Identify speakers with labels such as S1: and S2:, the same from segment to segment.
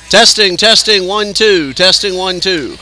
S1: Testing, testing, 1 2, testing 1 2.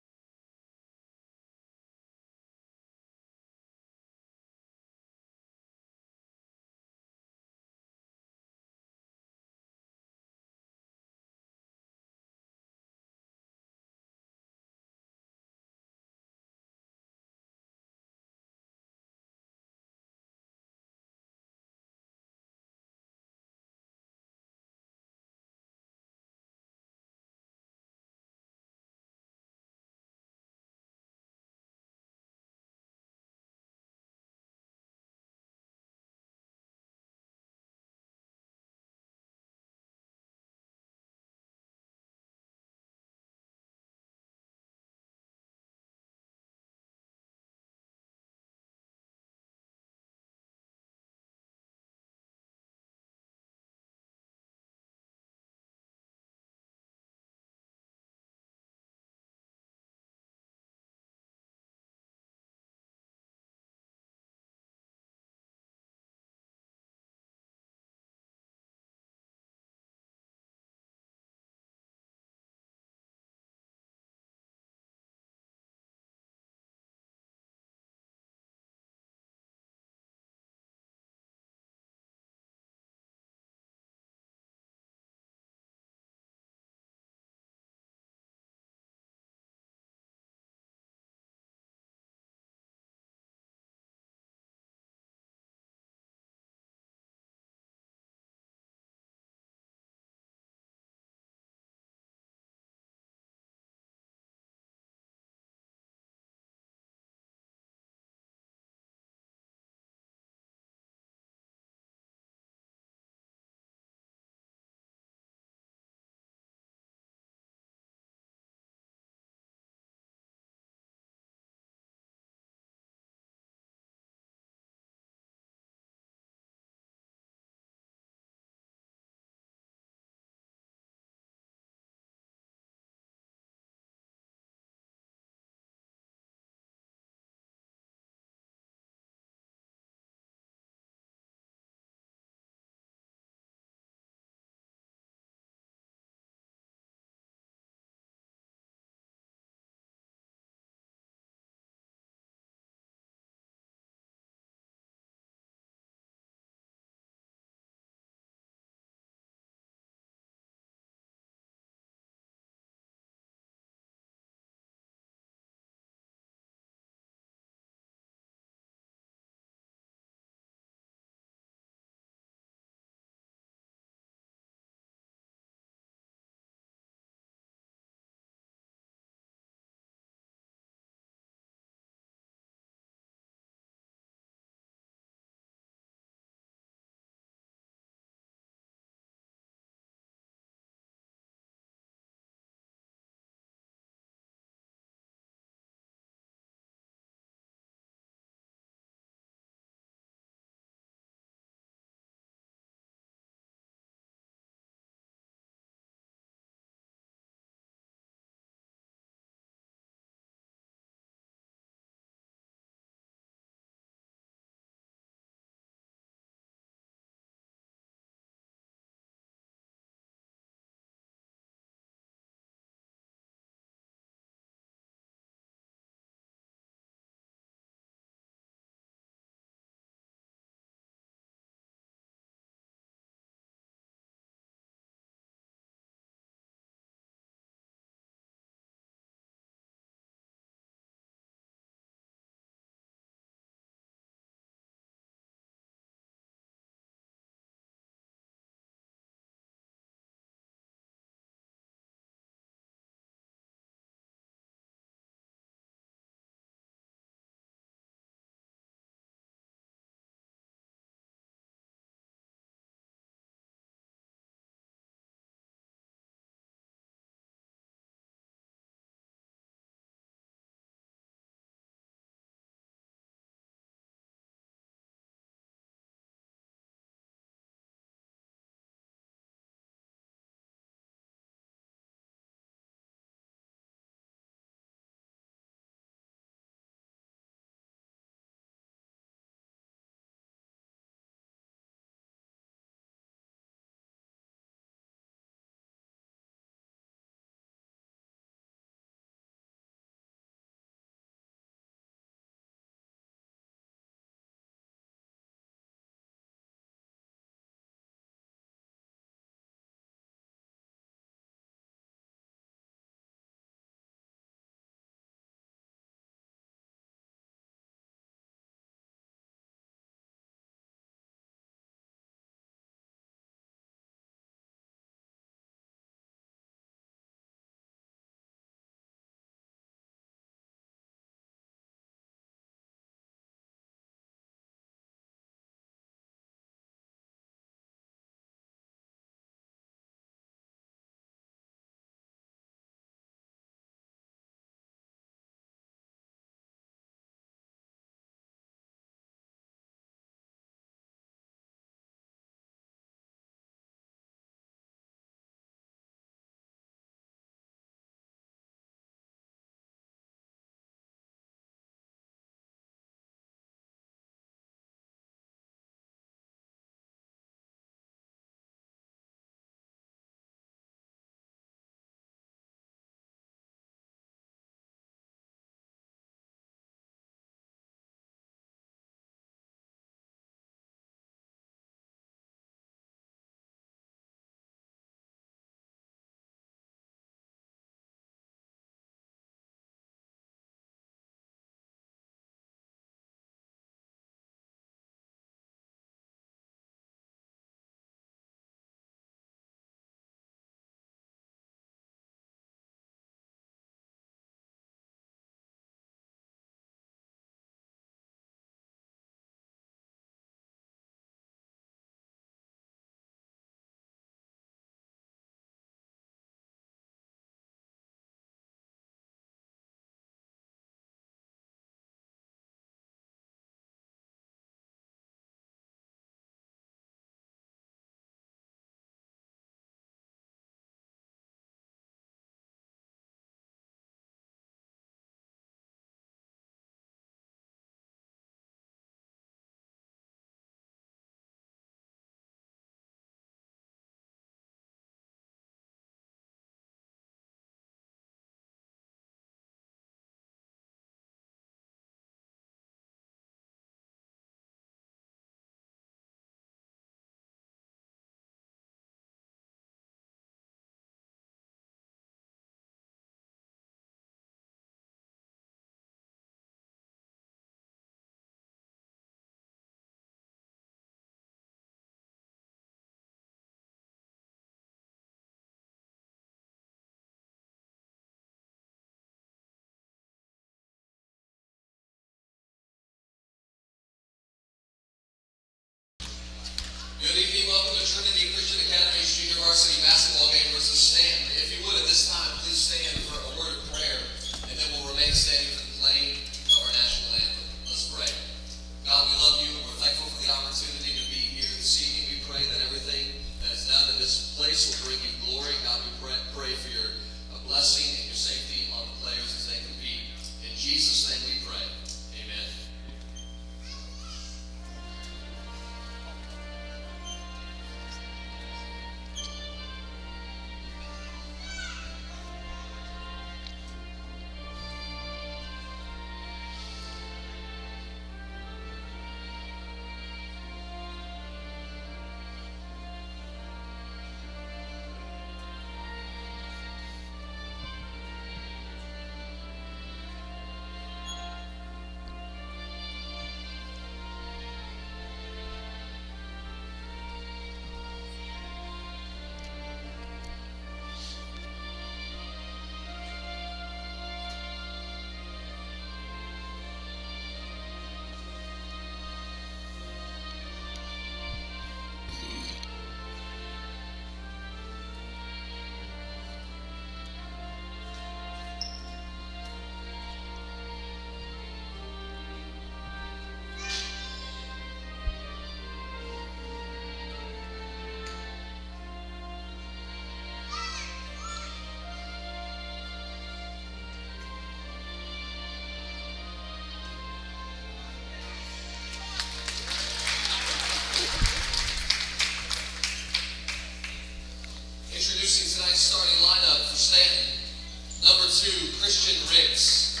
S2: Christian Riggs.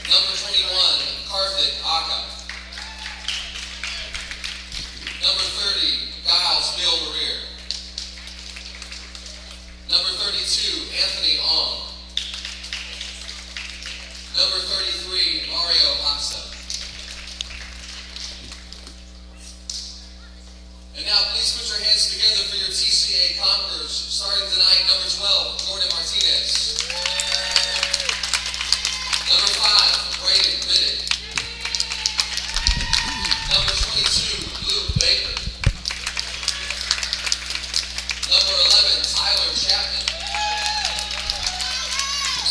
S2: Number 21, Karthik Aka. Number 30, Giles Bill Maria. Number 32, Anthony Ong. Number 33, Mario Hoxa. And now please put your hands together for your TCA Conquerors. Starting tonight, number 12, Jordan Martinez. Number 5, Braden Riddick. Number 22, Luke Baker. Number 11, Tyler Chapman.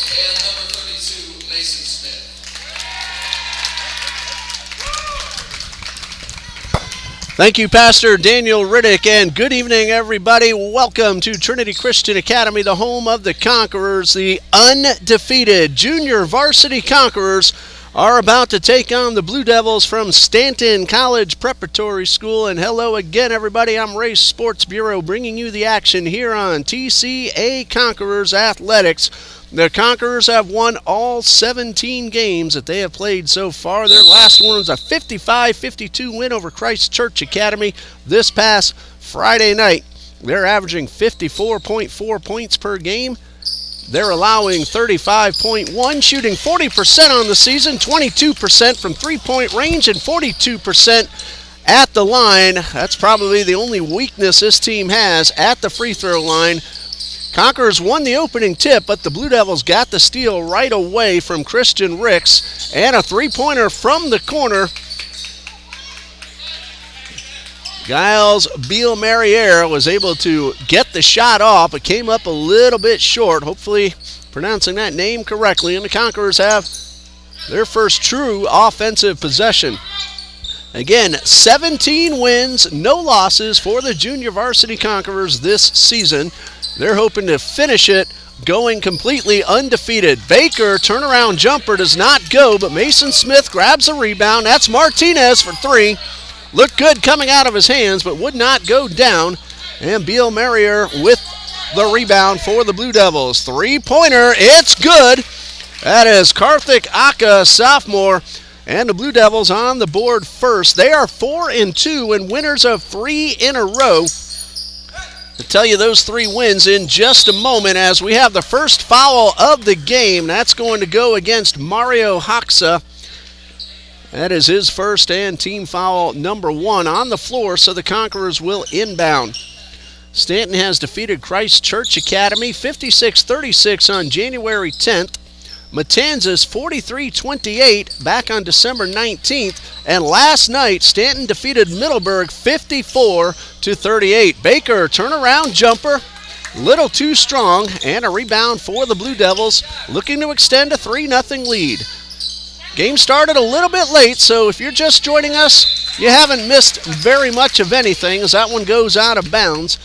S2: And number 32, Mason Smith.
S1: Thank you, Pastor Daniel Riddick, and good evening, everybody. Welcome to Trinity Christian Academy, the home of the Conquerors. The undefeated junior varsity Conquerors are about to take on the Blue Devils from Stanton College Preparatory School. And hello again, everybody. I'm Ray Sports Bureau bringing you the action here on TCA Conquerors Athletics. The Conquerors have won all 17 games that they have played so far. Their last one was a 55-52 win over Christ Church Academy this past Friday night. They're averaging 54.4 points per game. They're allowing 35.1, shooting 40% on the season, 22% from three-point range, and 42% at the line. That's probably the only weakness this team has at the free throw line. Conquerors won the opening tip, but the Blue Devils got the steal right away from Christian Ricks, and a three-pointer from the corner. Giles Biel-Marriere was able to get the shot off. It came up a little bit short, hopefully pronouncing that name correctly, and the Conquerors have their first true offensive possession. Again, 17 wins, no losses for the junior varsity Conquerors this season. They're hoping to finish it going completely undefeated. Baker, turnaround jumper, does not go, but Mason Smith grabs a rebound. That's Martinez for three. Looked good coming out of his hands, but would not go down. And Biel-Marriere with the rebound for the Blue Devils. Three-pointer, it's good. That is Karthik Aka, sophomore. And the Blue Devils on the board first. They are 4-2 and winners of 3 in a row. I'll tell you those 3 wins in just a moment as we have the first foul of the game. That's going to go against Mario Hoxa. That is his first and team foul number 1 on the floor, so the Conquerors will inbound. Stanton has defeated Christ Church Academy 56-36 on January 10th. Matanzas 43-28 back on December 19th. And last night, Stanton defeated Middleburg 54-38. Baker, turnaround jumper, little too strong, and a rebound for the Blue Devils, looking to extend a 3-0 lead. Game started a little bit late, so if you're just joining us, you haven't missed very much of anything as that one goes out of bounds.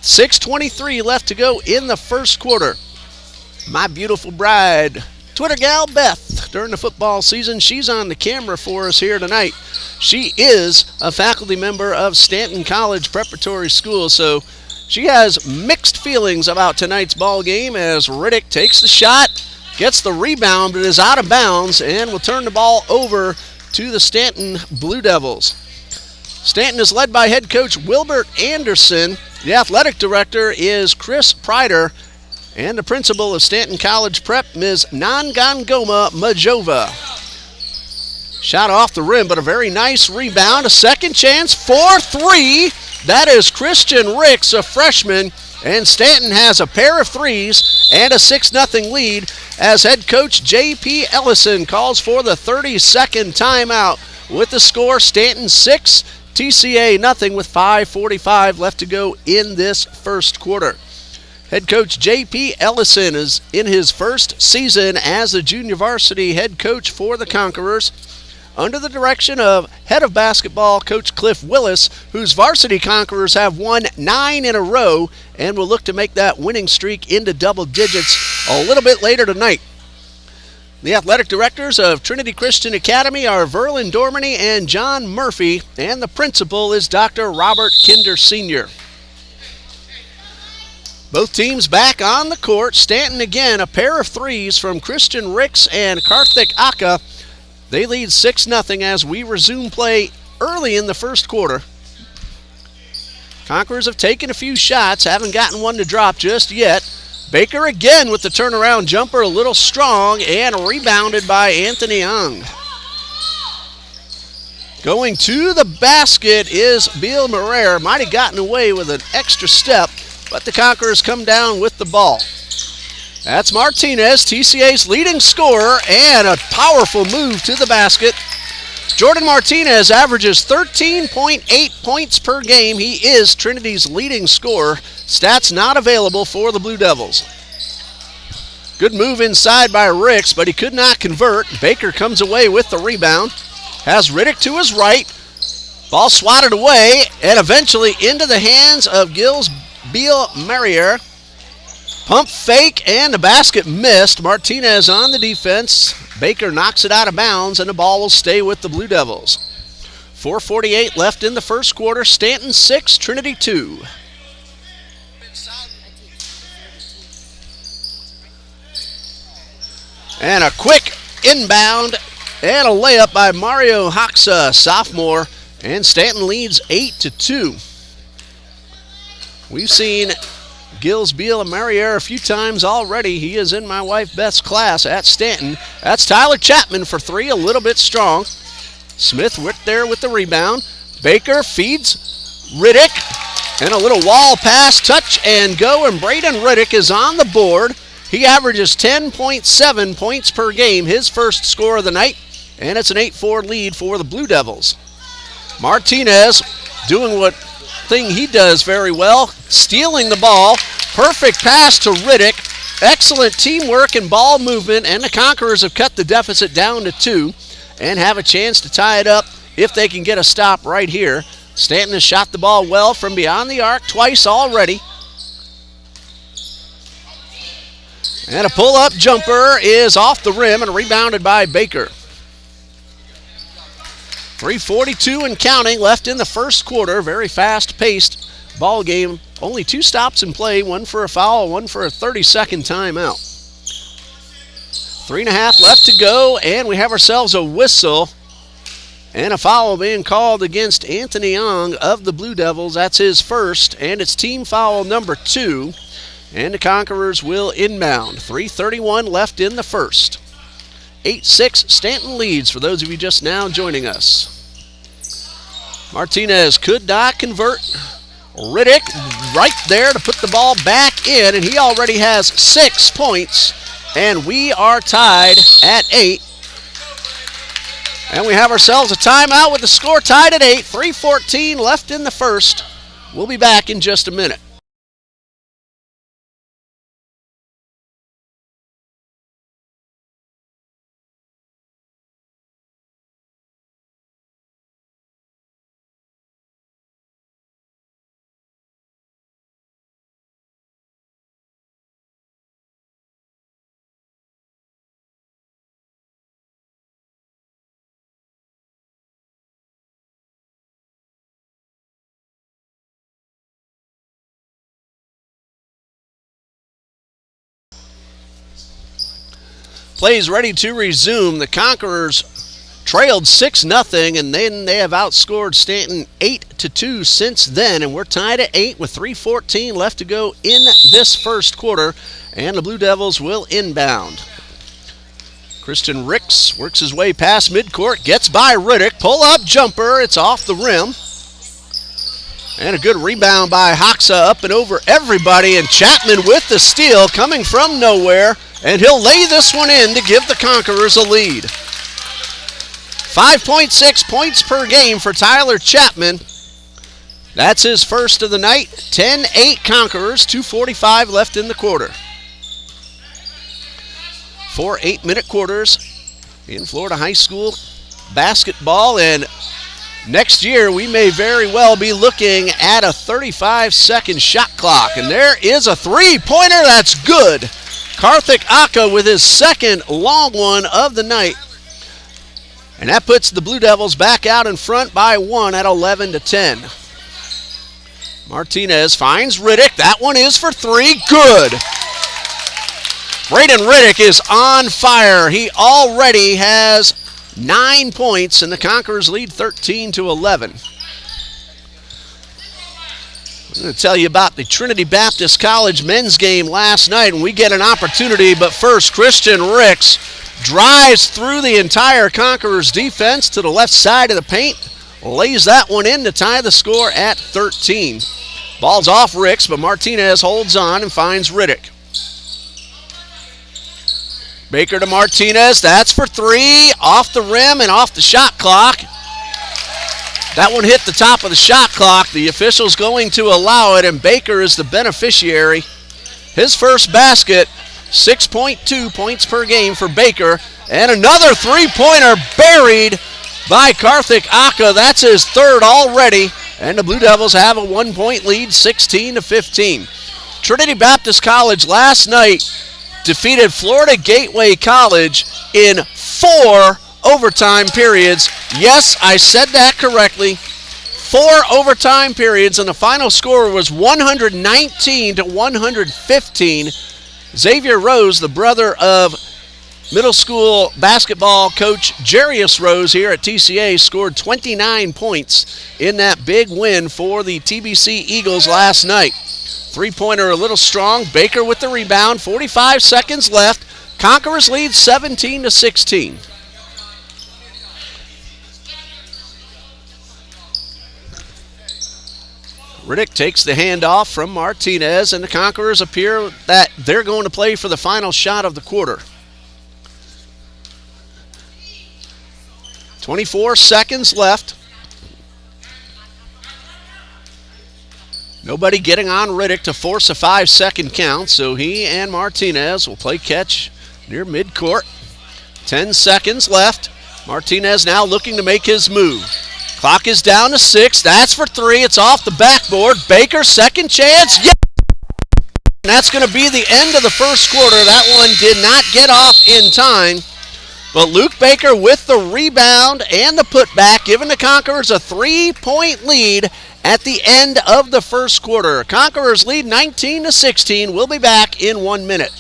S1: 6:23 left to go in the first quarter. My beautiful bride, Twitter gal Beth, during the football season, she's on the camera for us here tonight. She is a faculty member of Stanton College Preparatory School, so she has mixed feelings about tonight's ball game as Riddick takes the shot, gets the rebound, but is out of bounds, and will turn the ball over to the Stanton Blue Devils. Stanton is led by head coach Wilbert Anderson. The athletic director is Chris Pryder, and the principal of Stanton College Prep, Ms. Nangangoma Majova. Shot off the rim, but a very nice rebound. A second chance for 3. That is Christian Ricks, a freshman, and Stanton has a pair of threes and a 6-0 lead as head coach J.P. Ellison calls for the 32nd timeout. With the score, Stanton 6, TCA nothing with 5:45 left to go in this first quarter. Head coach J.P. Ellison is in his first season as the junior varsity head coach for the Conquerors, under the direction of head of basketball Coach Cliff Willis, whose varsity Conquerors have won 9 in a row and will look to make that winning streak into double digits a little bit later tonight. The athletic directors of Trinity Christian Academy are Verlin Dormany and John Murphy, and the principal is Dr. Robert Kinder Sr. Both teams back on the court. Stanton again, a pair of threes from Christian Ricks and Karthik Akka. They lead 6-0 as we resume play early in the first quarter. Conquerors have taken a few shots, haven't gotten one to drop just yet. Baker again with the turnaround jumper, a little strong, and rebounded by Anthony Young. Going to the basket is Bill Marrere. Might have gotten away with an extra step, but the Conquerors come down with the ball. That's Martinez, TCA's leading scorer, and a powerful move to the basket. Jordan Martinez averages 13.8 points per game. He is Trinity's leading scorer. Stats not available for the Blue Devils. Good move inside by Ricks, but he could not convert. Baker comes away with the rebound. Has Riddick to his right. Ball swatted away and eventually into the hands of Gilles Bill Marrere. Pump fake and the basket missed. Martinez on the defense. Baker knocks it out of bounds and the ball will stay with the Blue Devils. 4:48 left in the first quarter. Stanton 6, Trinity 2. And a quick inbound and a layup by Mario Hoxa, sophomore, and Stanton leads 8-2. We've seen Gilles Bill Marrere a few times already. He is in my wife Beth's class at Stanton. That's Tyler Chapman for three, a little bit strong. Smith there with the rebound. Baker feeds Riddick, and a little wall pass, touch and go, and Braden Riddick is on the board. He averages 10.7 points per game, his first score of the night, and it's an 8-4 lead for the Blue Devils. Martinez doing what thing he does very well, stealing the ball. Perfect pass to Riddick. Excellent teamwork and ball movement, and the Conquerors have cut the deficit down to 2 and have a chance to tie it up if they can get a stop right here. Stanton has shot the ball well from beyond the arc twice already. And a pull-up jumper is off the rim and rebounded by Baker. 3:42 and counting left in the first quarter. Very fast-paced ball game. Only 2 stops in play, one for a foul, one for a 30-second timeout. 3.5 left to go, and we have ourselves a whistle and a foul being called against Anthony Young of the Blue Devils. That's his first, and it's team foul number 2. And the Conquerors will inbound. 3:31 left in the first. 8-6 Stanton leads for those of you just now joining us. Martinez could not convert. Riddick right there to put the ball back in, and he already has 6 points. And we are tied at 8. And we have ourselves a timeout with the score tied at 8. 3:14 left in the first. We'll be back in just a minute. Plays ready to resume. The Conquerors trailed 6-0, and then they have outscored Stanton 8-2 since then, and we're tied at 8 with 3:14 left to go in this first quarter, and the Blue Devils will inbound. Christian Ricks works his way past midcourt, gets by Riddick, pull-up jumper, it's off the rim. And a good rebound by Hoxa up and over everybody, and Chapman with the steal coming from nowhere, and he'll lay this one in to give the Conquerors a lead. 5.6 points per game for Tyler Chapman. That's his first of the night. 10-8 Conquerors, 2:45 left in the quarter. 4 8-minute quarters in Florida high school basketball, and next year we may very well be looking at a 35-second shot clock. And there is a three-pointer that's good. Karthik Akka with his second long one of the night. And that puts the Blue Devils back out in front by 1 at 11-10. Martinez finds Riddick. That one is for three. Good. Braden Riddick is on fire. He already has 9 points, and the Conquerors lead 13-11. I'm going to tell you about the Trinity Baptist College men's game last night, and we get an opportunity. But first, Christian Ricks drives through the entire Conquerors defense to the left side of the paint, lays that one in to tie the score at 13. Ball's off Ricks, but Martinez holds on and finds Riddick. Baker to Martinez. That's for three. Off the rim and off the shot clock. That one hit the top of the shot clock. The official's going to allow it, and Baker is the beneficiary. His first basket, 6.2 points per game for Baker. And another three-pointer buried by Karthik Aka. That's his third already. And the Blue Devils have a 1-point lead, 16-15. Trinity Baptist College last night defeated Florida Gateway College in 4 overtime periods. Yes, I said that correctly. 4 overtime periods, and the final score was 119-115. Xavier Rose, the brother of middle school basketball coach Jarius Rose here at TCA, scored 29 points in that big win for the TBC Eagles last night. Three-pointer a little strong. Baker with the rebound. 45 seconds left. Conquerors lead 17-16. Riddick takes the handoff from Martinez, and the Conquerors appear that they're going to play for the final shot of the quarter. 24 seconds left. Nobody getting on Riddick to force a 5-second count, so he and Martinez will play catch near midcourt. 10 seconds left. Martinez now looking to make his move. Clock is down to 6. That's for three. It's off the backboard. Baker, second chance. Yes! And that's going to be the end of the first quarter. That one did not get off in time. But Luke Baker with the rebound and the putback, giving the Conquerors a 3-point lead at the end of the first quarter. Conquerors lead 19-16. We'll be back in 1 minute.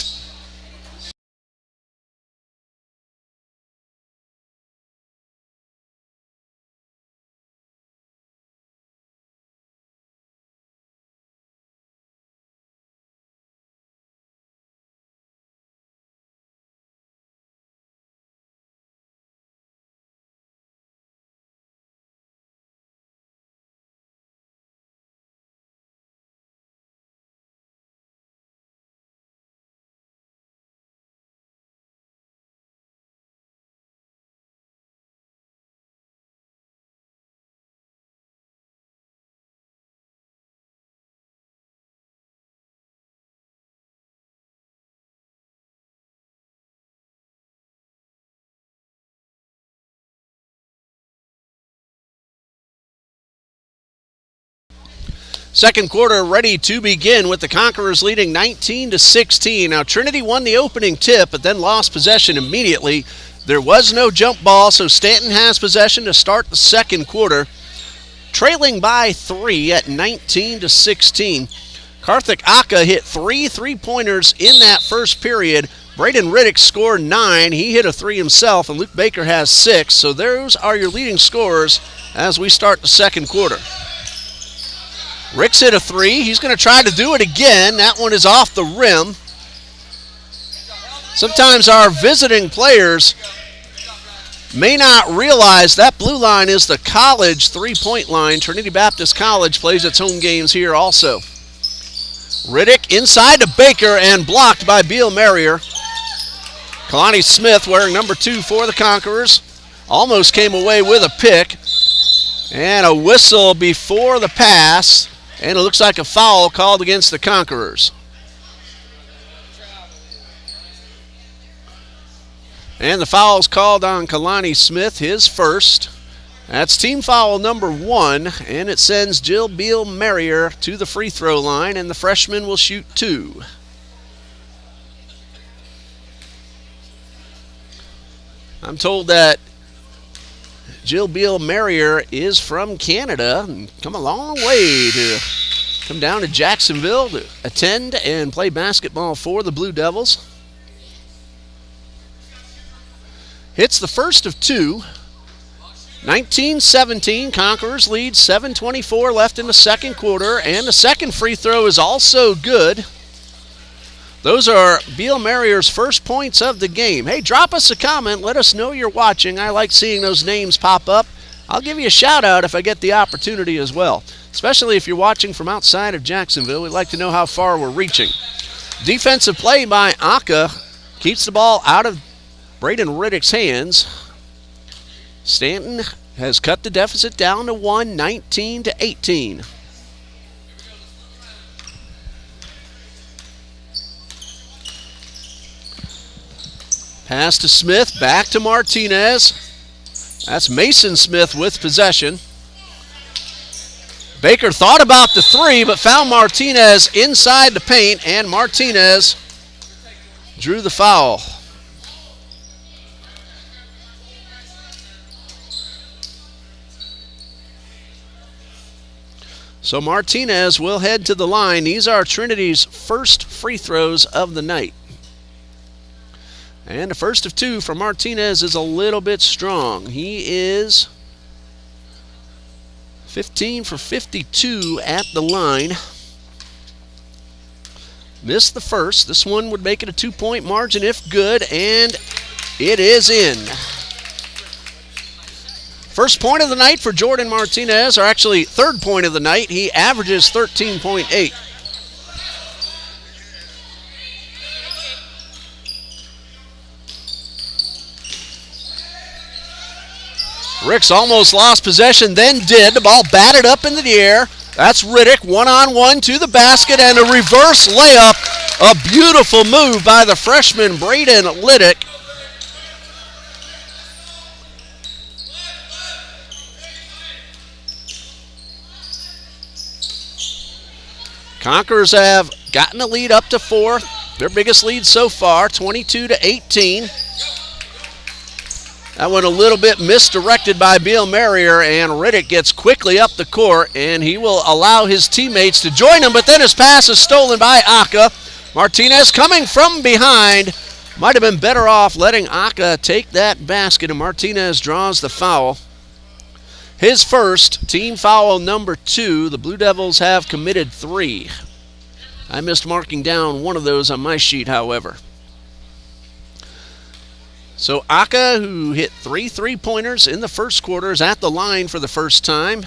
S1: Second quarter ready to begin with the Conquerors leading 19-16. Now Trinity won the opening tip but then lost possession immediately. There was no jump ball, so Stanton has possession to start the second quarter, trailing by 3 at 19-16. Karthik Aka hit 3 3-pointers in that first period. Braden Riddick scored 9. He hit a 3 himself, and Luke Baker has 6. So those are your leading scorers as we start the second quarter. Ricks hit a 3. He's going to try to do it again. That one is off the rim. Sometimes our visiting players may not realize that blue line is the college three-point line. Trinity Baptist College plays its home games here also. Riddick inside to Baker and blocked by Beal Merrier. Kalani Smith, wearing number 2 for the Conquerors, almost came away with a pick. And a whistle before the pass. And it looks like a foul called against the Conquerors. And the foul's called on Kalani Smith, his first. That's team foul number 1, and it sends Jill Beal Merrier to the free throw line, and the freshman will shoot 2. I'm told that Jill Beal Merrier is from Canada and come a long way to come down to Jacksonville to attend and play basketball for the Blue Devils. Hits the first of two. 19-17, Conquerors lead, 7:24 left in the second quarter, and the second free throw is also good. Those are Beal Marrier's first points of the game. Hey, drop us a comment. Let us know you're watching. I like seeing those names pop up. I'll give you a shout out if I get the opportunity as well, especially if you're watching from outside of Jacksonville. We'd like to know how far we're reaching. Defensive play by Aka keeps the ball out of Braden Riddick's hands. Stanton has cut the deficit down to 1, 19-18. Pass to Smith, back to Martinez. That's Mason Smith with possession. Baker thought about the three, but found Martinez inside the paint, and Martinez drew the foul. So Martinez will head to the line. These are Trinity's first free throws of the night. And the first of two from Martinez is a little bit strong. He is 15 for 52 at the line. Missed the first. This one would make it a 2-point margin if good, and it is in. First point of the night for Jordan Martinez, or actually third point of the night. He averages 13.8. Ricks almost lost possession, then did. The ball batted up into the air. That's Riddick, one-on-one to the basket, and a reverse layup. A beautiful move by the freshman Braden Riddick. Conquerors have gotten a lead up to 4. Their biggest lead so far, 22-18. That one a little bit misdirected by Beal Marrier, and Riddick gets quickly up the court, and he will allow his teammates to join him, but then his pass is stolen by Aka. Martinez coming from behind. Might have been better off letting Aka take that basket, and Martinez draws the foul. His first, team foul number 2. The Blue Devils have committed 3. I missed marking down one of those on my sheet, however. So Aka, who hit 3 3-pointers in the first quarter, is at the line for the first time.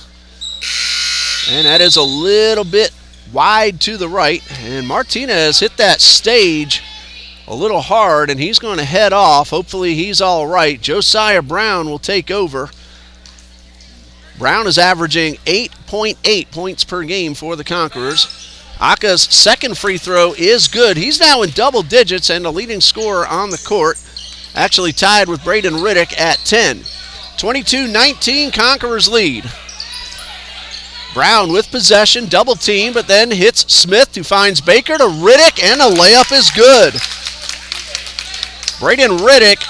S1: And that is a little bit wide to the right. And Martinez hit that stage a little hard, and he's going to head off. Hopefully he's all right. Josiah Brown will take over. Brown is averaging 8.8 points per game for the Conquerors. Aka's second free throw is good. He's now in double digits and the leading scorer on the court. Actually tied with Braden Riddick at 10. 22-19, Conquerors lead. Brown with possession, double team, but then hits Smith, who finds Baker to Riddick, and a layup is good. Braden Riddick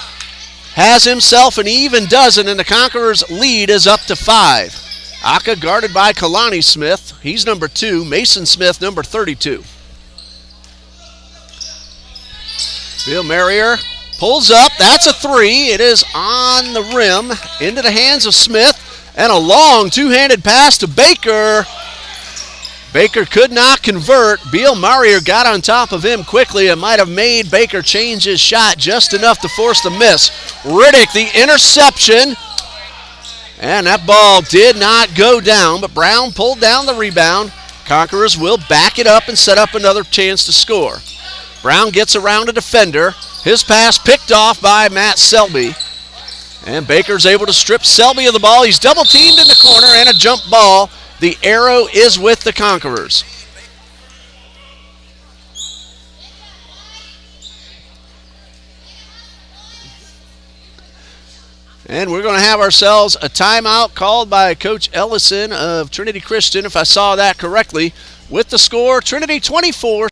S1: has himself an even dozen, and the Conquerors' lead is up to 5. Aka guarded by Kalani Smith. He's number 2. Mason Smith, number 32. Beal Marrier pulls up. That's a 3. It is on the rim, into the hands of Smith, and a long two-handed pass to Baker. Baker could not convert. Beal Marrier got on top of him quickly and might have made Baker change his shot just enough to force the miss. Riddick, the interception. And that ball did not go down, but Brown pulled down the rebound. Conquerors will back it up and set up another chance to score. Brown gets around a defender. His pass picked off by Matt Selby. And Baker's able to strip Selby of the ball. He's double teamed in the corner, and a jump ball. The arrow is with the Conquerors. And we're going to have ourselves a timeout called by Coach Ellison of Trinity Christian, if I saw that correctly. With the score, Trinity 24,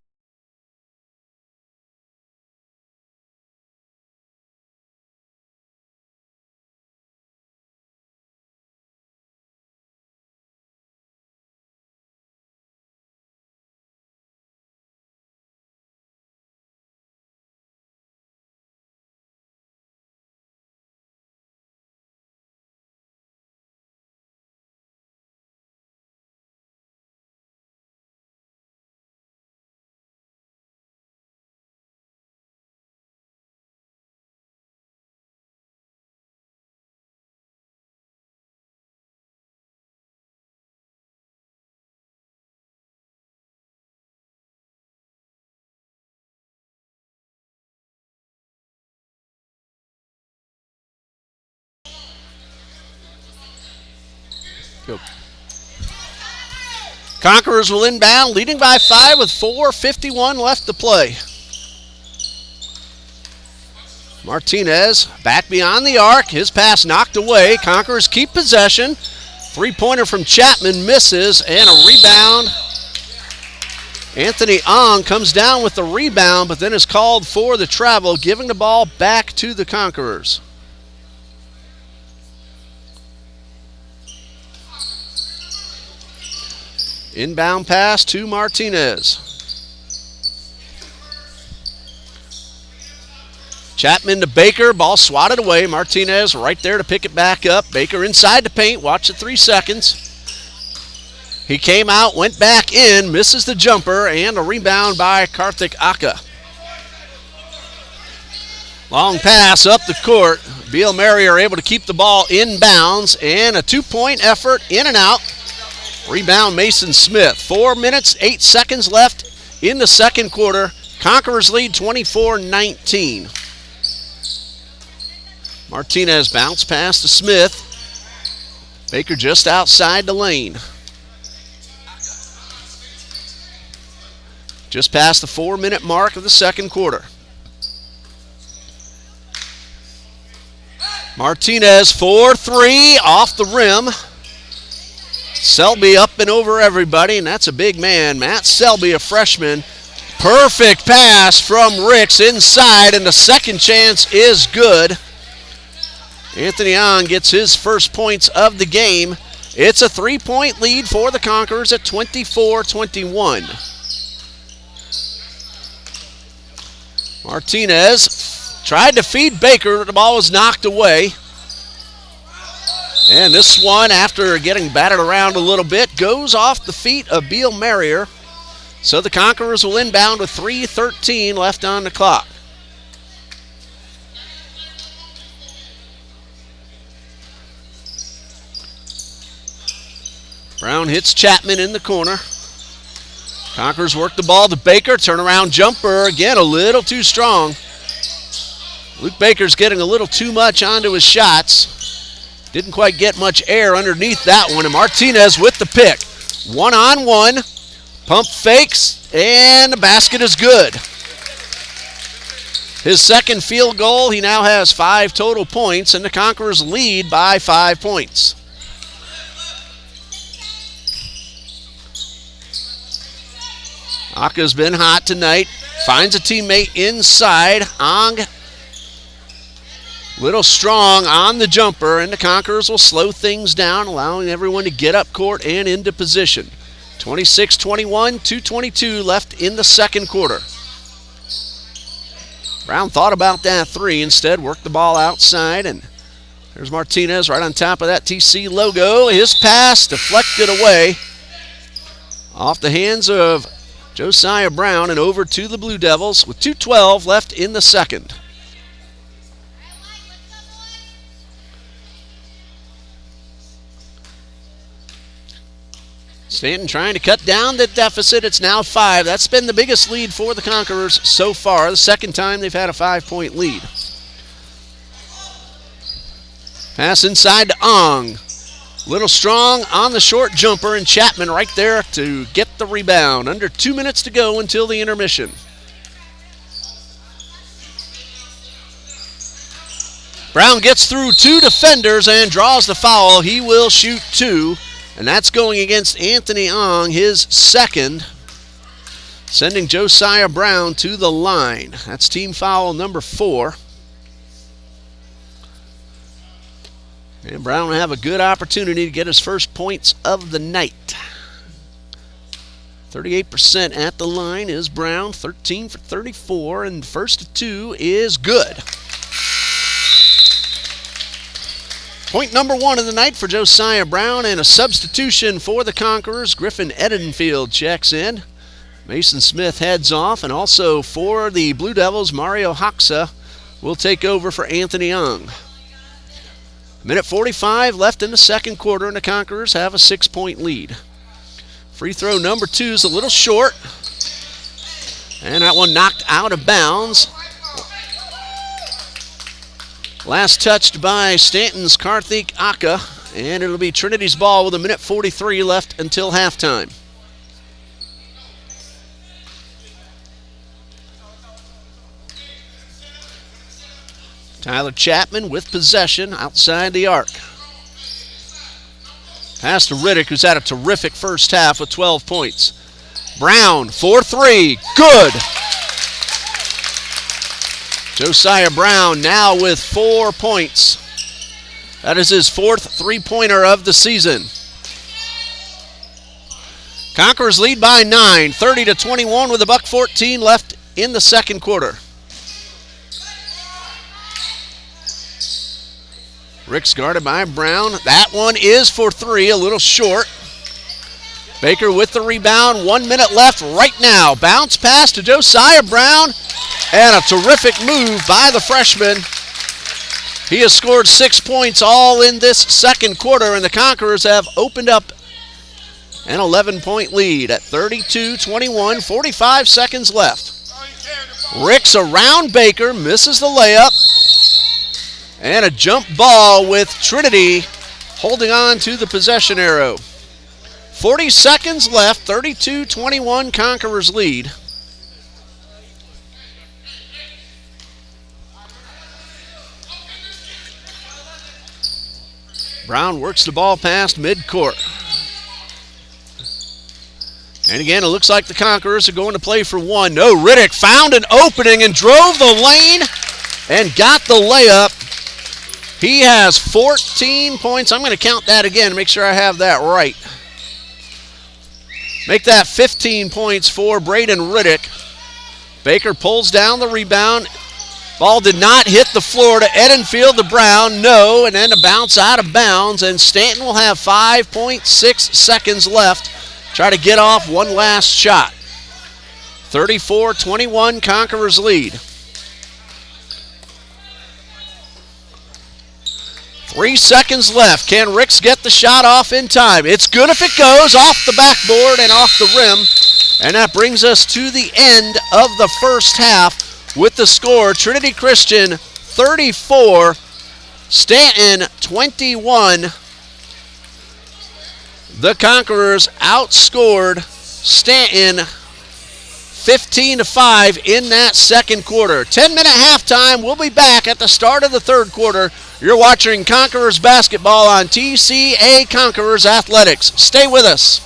S1: Go. Conquerors will inbound, leading by 5 with 4:51 left to play. Martinez back beyond the arc. His pass knocked away. Conquerors keep possession. Three-pointer from Chapman misses, and a rebound. Anthony Ong comes down with the rebound, but then is called for the travel, giving the ball back to the Conquerors. Inbound pass to Martinez. Chapman to Baker, ball swatted away. Martinez right there to pick it back up. Baker inside the paint, watch it 3 seconds. He came out, went back in, misses the jumper, and a rebound by Karthik Aka. Long pass up the court. Beal Mary are able to keep the ball inbounds, and a 2-point effort in and out. Rebound Mason Smith. 4 minutes, 8 seconds left in the second quarter. Conquerors lead 24-19. Martinez bounce pass to Smith. Baker just outside the lane. Just past the 4-minute mark of the second quarter. Martinez 4-3 off the rim. Selby up and over everybody, and that's a big man. Matt Selby, a freshman. Perfect pass from Ricks inside, and the second chance is good. Anthony Ong gets his first points of the game. It's a 3-point lead for the Conquerors at 24-21. Martinez tried to feed Baker, but the ball was knocked away. And this one, after getting batted around a little bit, goes off the feet of Beal Merrier. So the Conquerors will inbound with 3:13 left on the clock. Brown hits Chapman in the corner. Conquerors work the ball to Baker. Turnaround jumper. Again, a little too strong. Luke Baker's getting a little too much onto his shots. Didn't quite get much air underneath that one. And Martinez with the pick. 1-on-1. Pump fakes. And the basket is good. His second field goal. He now has 5 total points. And the Conquerors lead by 5 points. Aka's been hot tonight. Finds a teammate inside. Ong, little strong on the jumper, and the Conquerors will slow things down, allowing everyone to get up court and into position. 26-21, 2:22 left in the second quarter. Brown thought about that three. Instead, worked the ball outside, and there's Martinez right on top of that TC logo. His pass deflected away off the hands of Josiah Brown and over to the Blue Devils with 2:12 left in the second. Stanton trying to cut down the deficit. It's now 5. That's been the biggest lead for the Conquerors so far. The second time they've had a 5-point lead. Pass inside to Ong. Little strong on the short jumper, and Chapman right there to get the rebound. Under 2 minutes to go until the intermission. Brown gets through 2 defenders and draws the foul. He will shoot 2, and that's going against Anthony Ong, his second, sending Josiah Brown to the line. That's team foul number 4. And Brown will have a good opportunity to get his first points of the night. 38% at the line is Brown, 13 for 34, and first of 2 is good. Point number 1 of the night for Josiah Brown, and a substitution for the Conquerors. Griffin Edenfield checks in. Mason Smith heads off, and also for the Blue Devils, Mario Hoxa will take over for Anthony Ong. Minute 45 left in the second quarter, and the Conquerors have a 6-point lead. Free throw number 2 is a little short, and that one knocked out of bounds. Last touched by Stanton's Karthik Aka. And it'll be Trinity's ball with 1:43 left until halftime. Tyler Chapman with possession outside the arc. Pass to Riddick, who's had a terrific first half with 12 points. Brown, 4-3, good. Josiah Brown now with 4 points. That is his 4th three-pointer of the season. Conquerors lead by 9, 30-21 with $1:14 left in the second quarter. Ricks guarded by Brown. That one is for 3, a little short. Baker with the rebound, 1 minute left right now. Bounce pass to Josiah Brown, and a terrific move by the freshman. He has scored 6 points all in this second quarter, and the Conquerors have opened up an 11-point lead at 32-21, 45 seconds left. Ricks around Baker, misses the layup. And a jump ball with Trinity holding on to the possession arrow. 40 seconds left, 32-21 Conquerors lead. Brown works the ball past midcourt. And again, it looks like the Conquerors are going to play for 1. No, Riddick found an opening and drove the lane and got the layup. He has 14 points. I'm going to count that again to make sure I have that right. Make that 15 points for Braden Riddick. Baker pulls down the rebound. Ball did not hit the floor to Edenfield to Brown. No, and then a bounce out of bounds. And Stanton will have 5.6 seconds left. Try to get off one last shot. 34-21 Conquerors lead. 3 seconds left. Can Ricks get the shot off in time? It's good if it goes off the backboard and off the rim. And that brings us to the end of the first half with the score. Trinity Christian 34, Stanton 21. The Conquerors outscored Stanton 15-5 in that second quarter. 10-minute halftime. We'll be back at the start of the third quarter. You're watching Conquerors basketball on TCA Conquerors Athletics. Stay with us.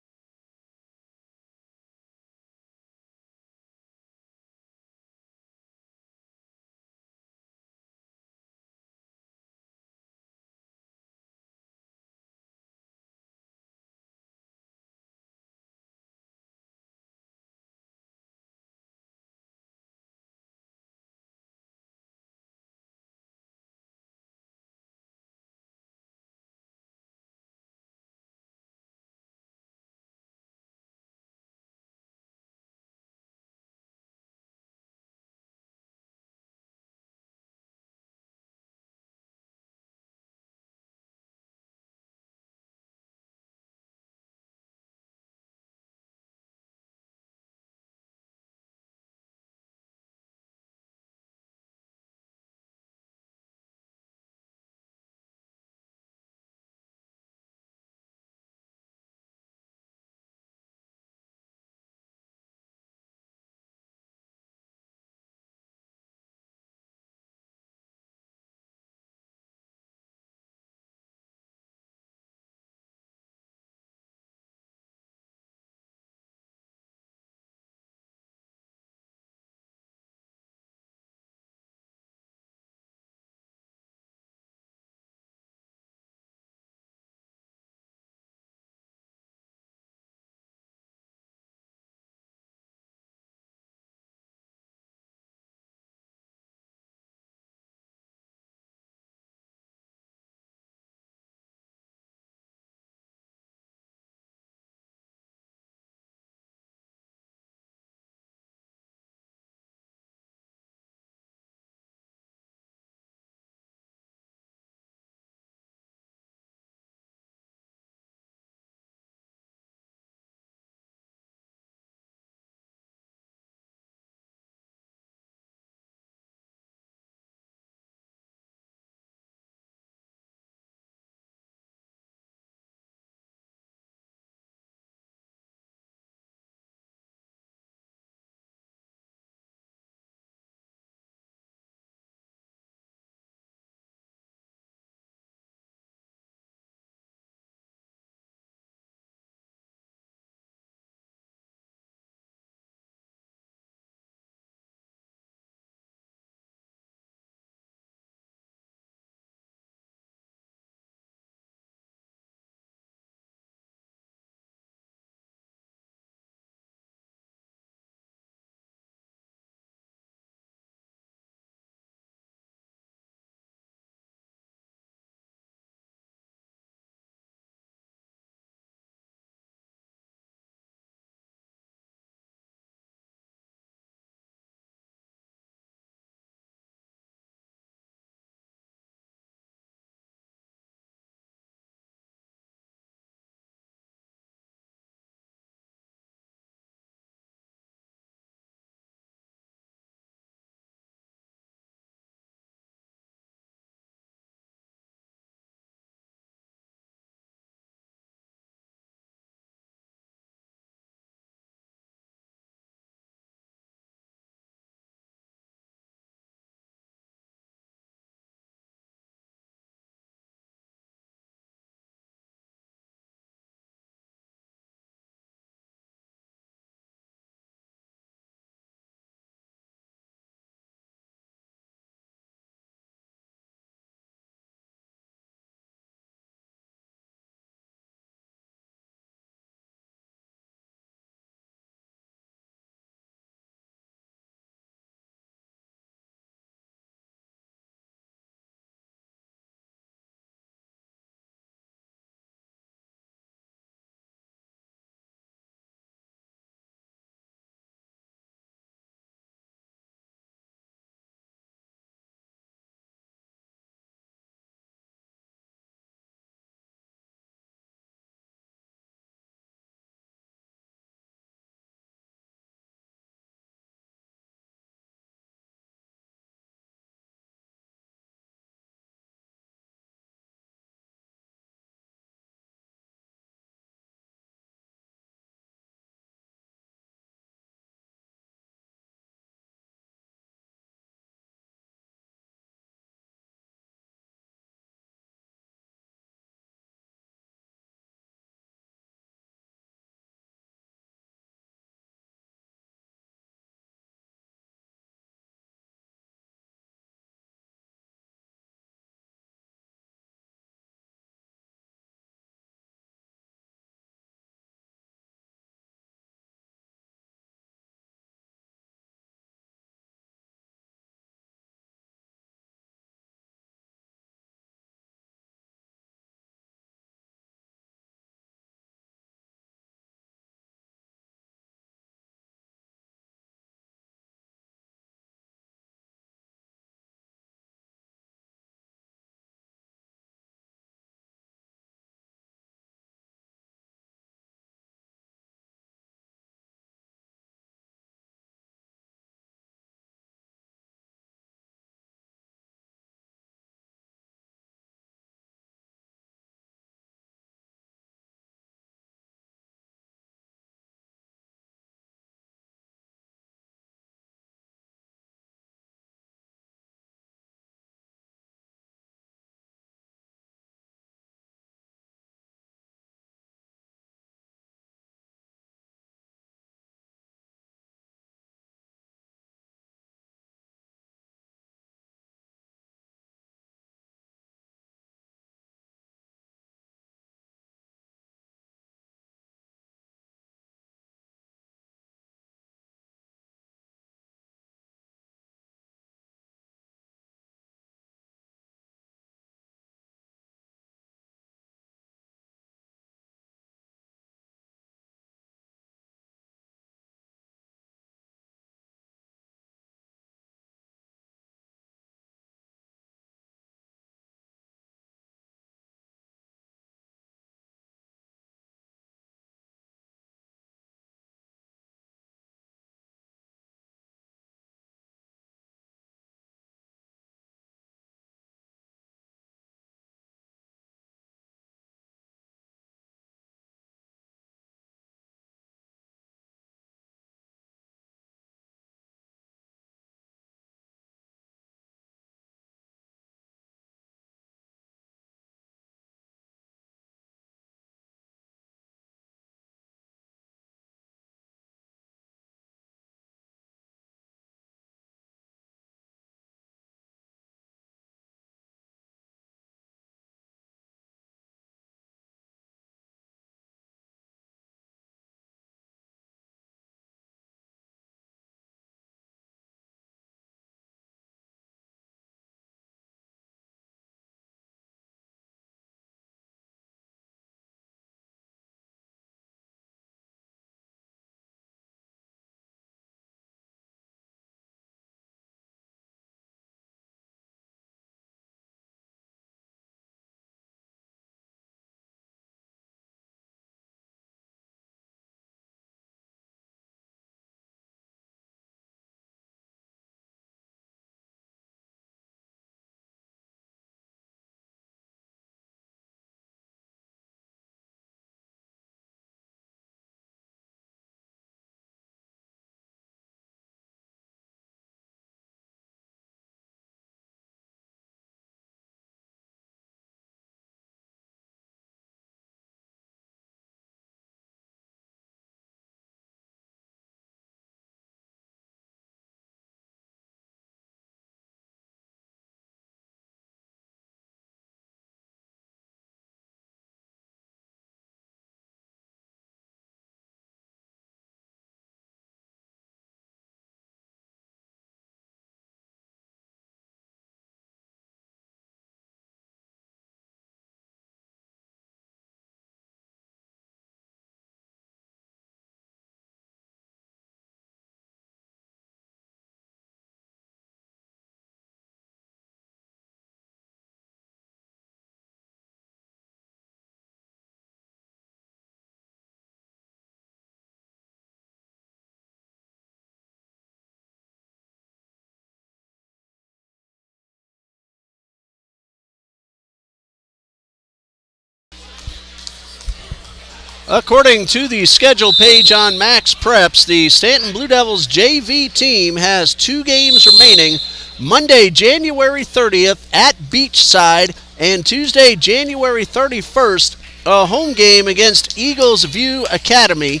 S1: According to the schedule page on Max Preps, the Stanton Blue Devils JV team has 2 games remaining. Monday, January 30th at Beachside, and Tuesday, January 31st, a home game against Eagles View Academy.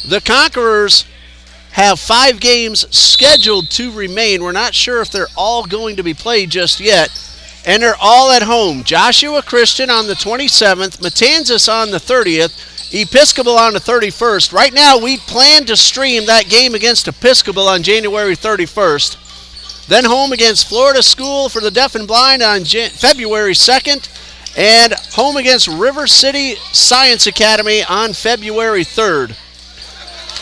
S1: The Conquerors have 5 games scheduled to remain. We're not sure if they're all going to be played just yet. And they're all at home. Joshua Christian on the 27th, Matanzas on the 30th, Episcopal on the 31st. Right now, we plan to stream that game against Episcopal on January 31st. Then home against Florida School for the Deaf and Blind on February 2nd. And home against River City Science Academy on February 3rd.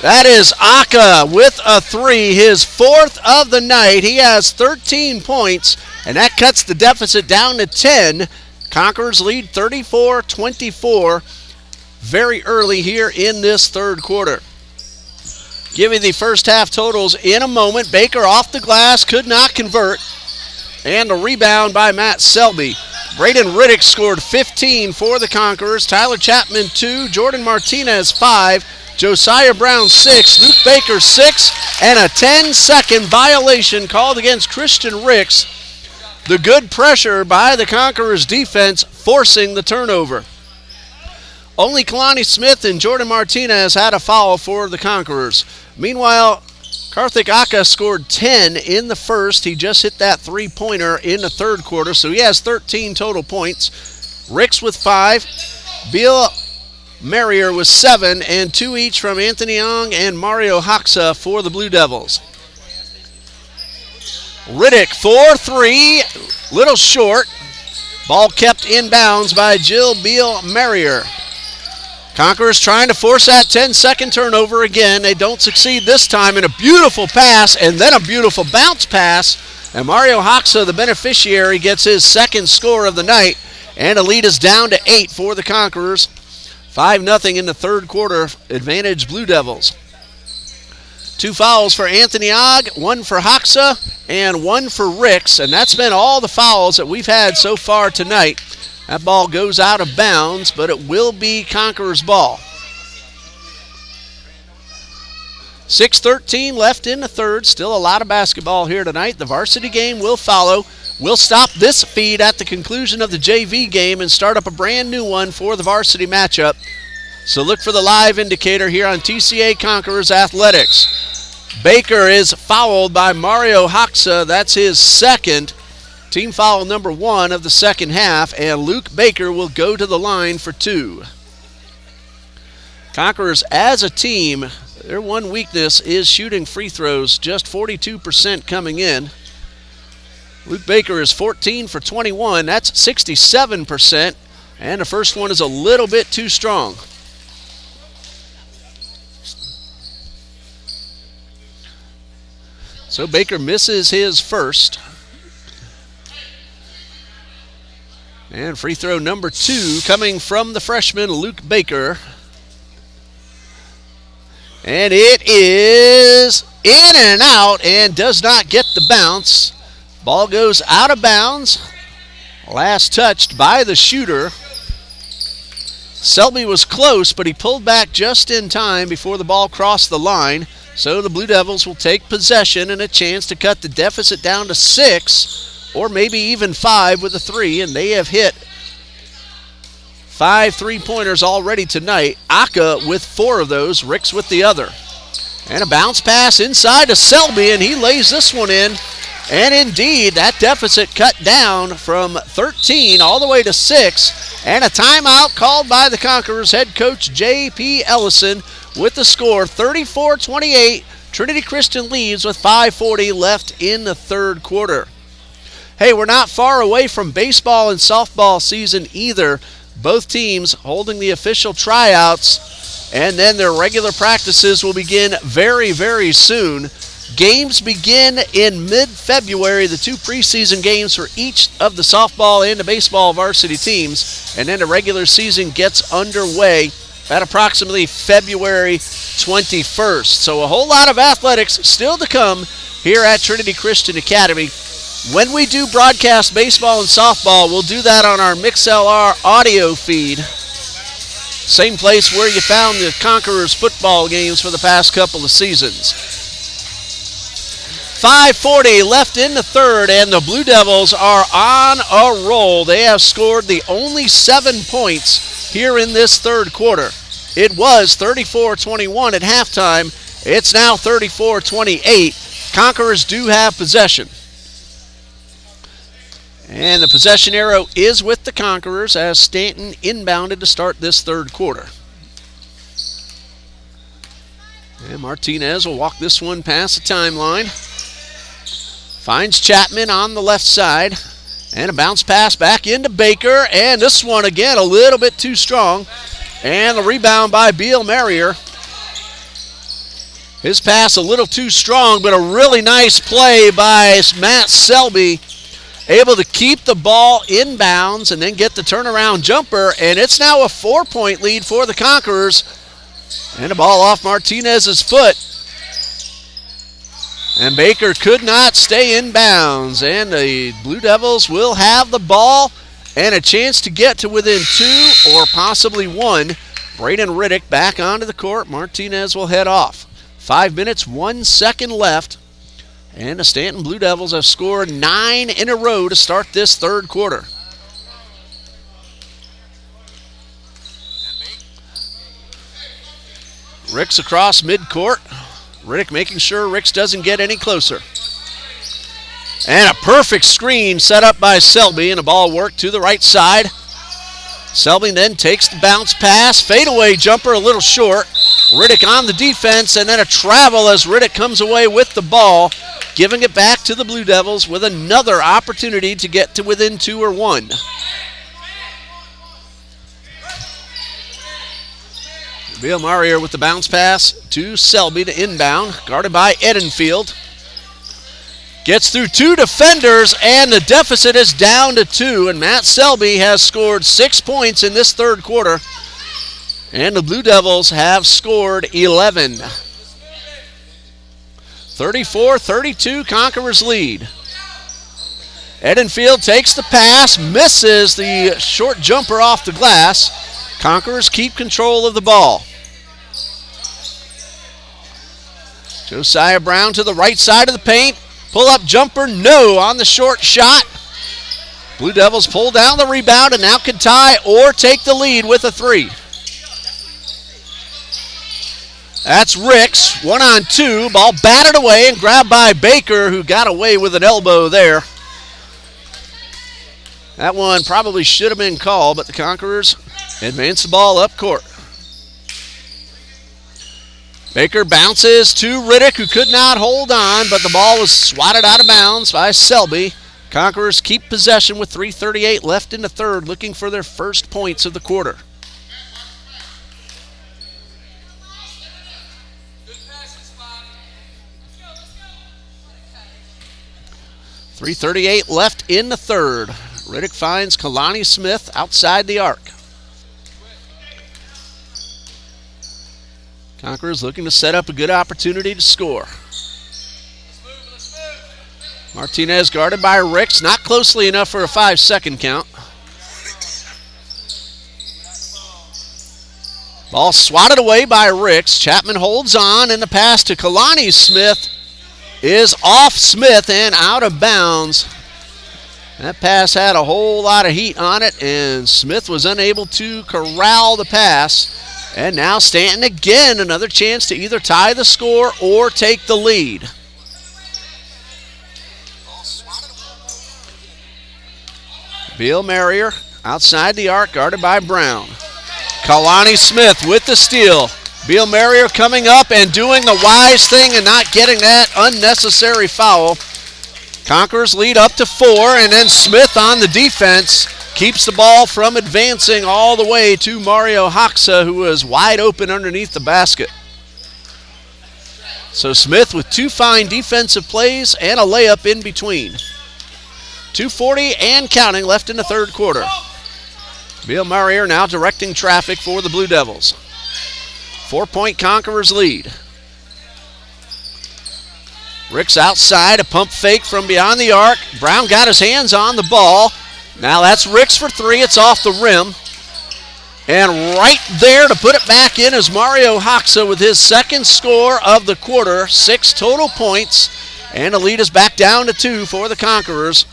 S1: That is Aka with a 3, his 4th of the night. He has 13 points, and that cuts the deficit down to 10. Conquerors lead 34-24 very early here in this third quarter. Give you the first half totals in a moment. Baker off the glass, could not convert. And a rebound by Matt Selby. Braden Riddick scored 15 for the Conquerors. Tyler Chapman 2, Jordan Martinez 5, Josiah Brown 6, Luke Baker 6, and a 10-second violation called against Christian Ricks. The good pressure by the Conquerors defense forcing the turnover. Only Kalani Smith and Jordan Martinez had a foul for the Conquerors. Meanwhile, Karthik Aka scored 10 in the first. He just hit that 3-pointer in the third quarter, so he has 13 total points. Ricks with 5, Bill Marrier with 7, and 2 each from Anthony Young and Mario Hoxa for the Blue Devils. Riddick 4-3, little short. Ball kept in bounds by Jill Beal Marrier. Conquerors trying to force that 10-second turnover again. They don't succeed this time in a beautiful pass and then a beautiful bounce pass. And Mario Hoxa, the beneficiary, gets his second score of the night. And the lead is down to 8 for the Conquerors. 5-0 in the third quarter. Advantage Blue Devils. 2 fouls for Anthony Ogg, 1 for Hoxa, and 1 for Ricks. And that's been all the fouls that we've had so far tonight. That ball goes out of bounds, but it will be Conquerors' ball. 6:13 left in the third. Still a lot of basketball here tonight. The varsity game will follow. We'll stop this feed at the conclusion of the JV game and start up a brand new one for the varsity matchup. So look for the live indicator here on TCA Conquerors Athletics. Baker is fouled by Mario Hoxa. That's his second. Team foul number 1 of the second half, and Luke Baker will go to the line for 2. Conquerors as a team, their one weakness is shooting free throws, just 42% coming in. Luke Baker is 14 for 21, that's 67%, and the first one is a little bit too strong. So Baker misses his first. And free throw number 2 coming from the freshman Luke Baker. And it is in and out and does not get the bounce. Ball goes out of bounds. Last touched by the shooter. Selby was close, but he pulled back just in time before the ball crossed the line. So the Blue Devils will take possession and a chance to cut the deficit down to 6. Or maybe even 5 with a 3, and they have hit 5 3-pointers already tonight. Aka with 4 of those, Ricks with the other. And a bounce pass inside to Selby, and he lays this one in. And indeed, that deficit cut down from 13 all the way to 6. And a timeout called by the Conquerors head coach J.P. Ellison with the score 34-28. Trinity Christian leads with 5:40 left in the third quarter. Hey, we're not far away from baseball and softball season either. Both teams holding the official tryouts, and then their regular practices will begin very, very soon. Games begin in mid-February, the 2 preseason games for each of the softball and the baseball varsity teams, and then the regular season gets underway at approximately February 21st. So a whole lot of athletics still to come here at Trinity Christian Academy. When we do broadcast baseball and softball, we'll do that on our MixLR audio feed. Same place where you found the Conquerors football games for the past couple of seasons. 5:40 left in the third, and the Blue Devils are on a roll. They have scored the only 7 points here in this third quarter. It was 34-21 at halftime. It's now 34-28. Conquerors do have possession. And the possession arrow is with the Conquerors as Stanton inbounded to start this third quarter. And Martinez will walk this one past the timeline. Finds Chapman on the left side. And a bounce pass back into Baker. And this one again a little bit too strong. And the rebound by Beal Marrier. His pass a little too strong, but a really nice play by Matt Selby. Able to keep the ball in bounds and then get the turnaround jumper. And it's now a 4-point lead for the Conquerors. And the ball off Martinez's foot. And Baker could not stay in bounds. And the Blue Devils will have the ball and a chance to get to within 2 or possibly 1. Braden Riddick back onto the court. Martinez will head off. 5 minutes, 1 second left. And the Stanton Blue Devils have scored 9 in a row to start this third quarter. Ricks across midcourt. Riddick making sure Ricks doesn't get any closer. And a perfect screen set up by Selby, and the ball worked to the right side. Selby then takes the bounce pass. Fadeaway jumper a little short. Riddick on the defense, and then a travel as Riddick comes away with the ball, giving it back to the Blue Devils with another opportunity to get to within 2 or 1. Beal Marrier with the bounce pass to Selby to inbound, guarded by Edenfield. Gets through 2 defenders, and the deficit is down to 2, and Matt Selby has scored 6 points in this third quarter, and the Blue Devils have scored 11. 34-32, Conquerors lead. Edenfield takes the pass, misses the short jumper off the glass. Conquerors keep control of the ball. Josiah Brown to the right side of the paint. Pull-up jumper, no on the short shot. Blue Devils pull down the rebound and now can tie or take the lead with a 3. That's Ricks, 1-on-2. Ball batted away and grabbed by Baker, who got away with an elbow there. That one probably should have been called, but the Conquerors advance the ball up court. Baker bounces to Riddick, who could not hold on, but the ball was swatted out of bounds by Selby. Conquerors keep possession with 3:38 left in the third, looking for their first points of the quarter. 3:38 left in the third. Riddick finds Kalani Smith outside the arc. Conquerors looking to set up a good opportunity to score. Martinez guarded by Ricks, not closely enough for a 5-second count. Ball swatted away by Ricks. Chapman holds on, and the pass to Kalani Smith is off Smith and out of bounds. That pass had a whole lot of heat on it, and Smith was unable to corral the pass. And now Stanton again, another chance to either tie the score or take the lead. Beal Marrier outside the arc, guarded by Brown. Kalani Smith with the steal. Beal Marrier coming up and doing the wise thing and not getting that unnecessary foul. Conquerors lead up to 4, and then Smith on the defense keeps the ball from advancing all the way to Mario Hoxa, who was wide open underneath the basket. So Smith with 2 fine defensive plays and a layup in between. 2:40 and counting left in the third quarter. Beal Marrier now directing traffic for the Blue Devils. 4-point Conquerors lead. Ricks outside, a pump fake from beyond the arc. Brown got his hands on the ball. Now that's Ricks for 3. It's off the rim. And right there to put it back in is Mario Hoxa with his second score of the quarter, 6 total points, and the lead is back down to 2 for the Conquerors.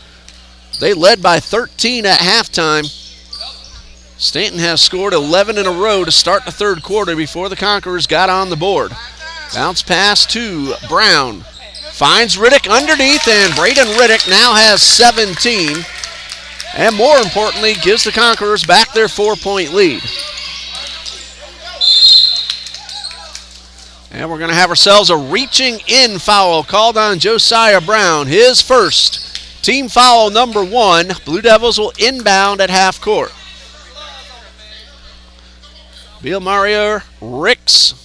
S1: They led by 13 at halftime. Stanton has scored 11 in a row to start the third quarter before the Conquerors got on the board. Bounce pass to Brown. Finds Riddick underneath, and Braden Riddick now has 17. And more importantly, gives the Conquerors back their 4-point lead. And we're going to have ourselves a reaching in foul called on Josiah Brown. His first, team foul number 1. Blue Devils will inbound at half court. Bill Mario, Ricks,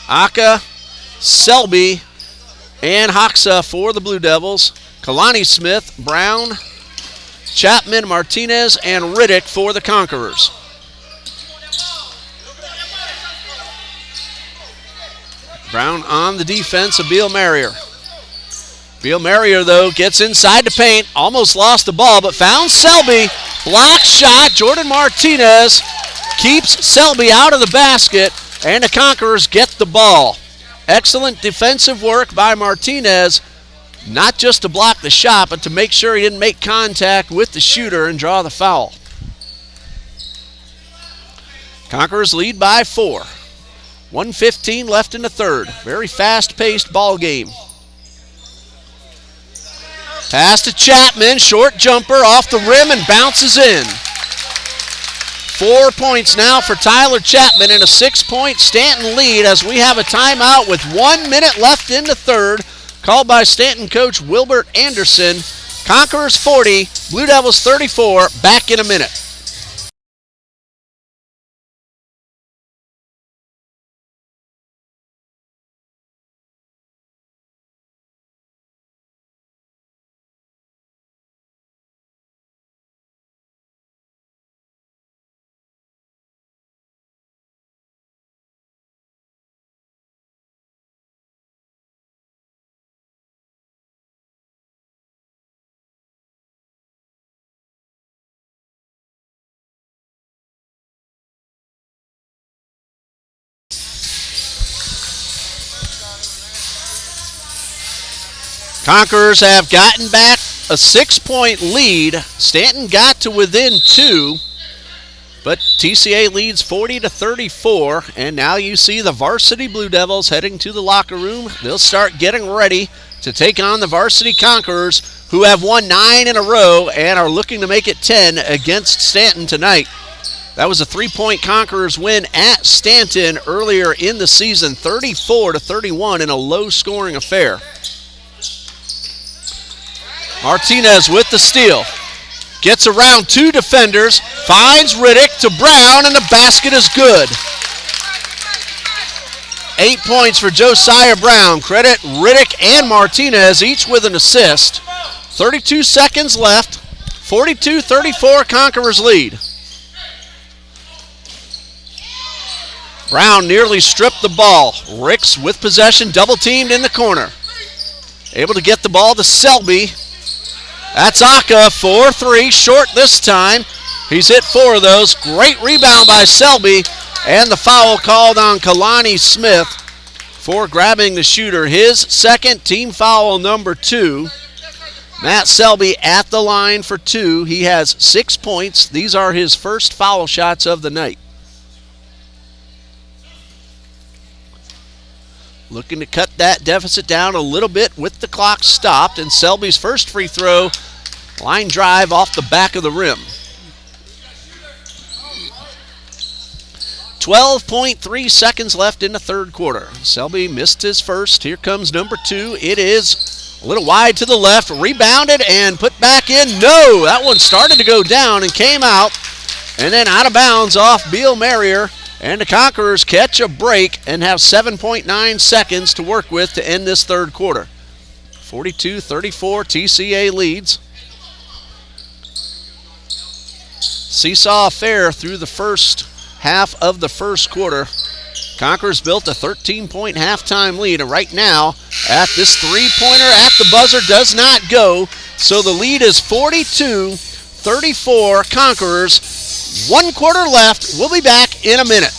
S1: Aka, Selby, and Hoxa for the Blue Devils. Kalani Smith, Brown, Chapman, Martinez, and Riddick for the Conquerors. Brown on the defense of Beal Marrier. Beal Marrier, though, gets inside the paint, almost lost the ball, but found Selby. Block shot, Jordan Martinez keeps Selby out of the basket, and the Conquerors get the ball. Excellent defensive work by Martinez, not just to block the shot, but to make sure he didn't make contact with the shooter and draw the foul. Conquerors lead by 4. 1:15 left in the third. Very fast-paced ball game. Pass to Chapman, short jumper off the rim and bounces in. 4 points now for Tyler Chapman and a 6-point Stanton lead as we have a timeout with 1 minute left in the third, called by Stanton coach Wilbert Anderson. Conquerors 40, Blue Devils 34, back in a minute. Conquerors have gotten back a 6-point lead. Stanton got to within 2, but TCA leads 40-34, and now you see the varsity Blue Devils heading to the locker room. They'll start getting ready to take on the varsity Conquerors, who have won 9 in a row and are looking to make it 10 against Stanton tonight. That was a 3-point Conquerors win at Stanton earlier in the season, 34-31 in a low-scoring affair. Martinez with the steal. Gets around 2 defenders, finds Riddick to Brown, and the basket is good. 8 points for Josiah Brown. Credit Riddick and Martinez, each with an assist. 32 seconds left. 42-34 Conquerors lead. Brown nearly stripped the ball. Ricks with possession, double teamed in the corner. Able to get the ball to Selby. That's Aka, 4-3, short this time. He's hit 4 of those. Great rebound by Selby, and the foul called on Kalani Smith for grabbing the shooter. His second, team foul number 2. Matt Selby at the line for 2. He has 6 points. These are his first foul shots of the night. Looking to cut that deficit down a little bit with the clock stopped, and Selby's first free throw, line drive off the back of the rim. 12.3 seconds left in the third quarter. Selby missed his first. Here comes number 2. It is a little wide to the left, rebounded and put back in. No, that one started to go down and came out, and then out of bounds off Beal Marrier. And the Conquerors catch a break and have 7.9 seconds to work with to end this third quarter. 42-34, TCA leads. Seesaw affair through the first half of the first quarter. Conquerors built a 13-point halftime lead, and right now, at this three-pointer at the buzzer does not go, so the lead is 42-34 Conquerors. 1 quarter left. We'll be back in a minute.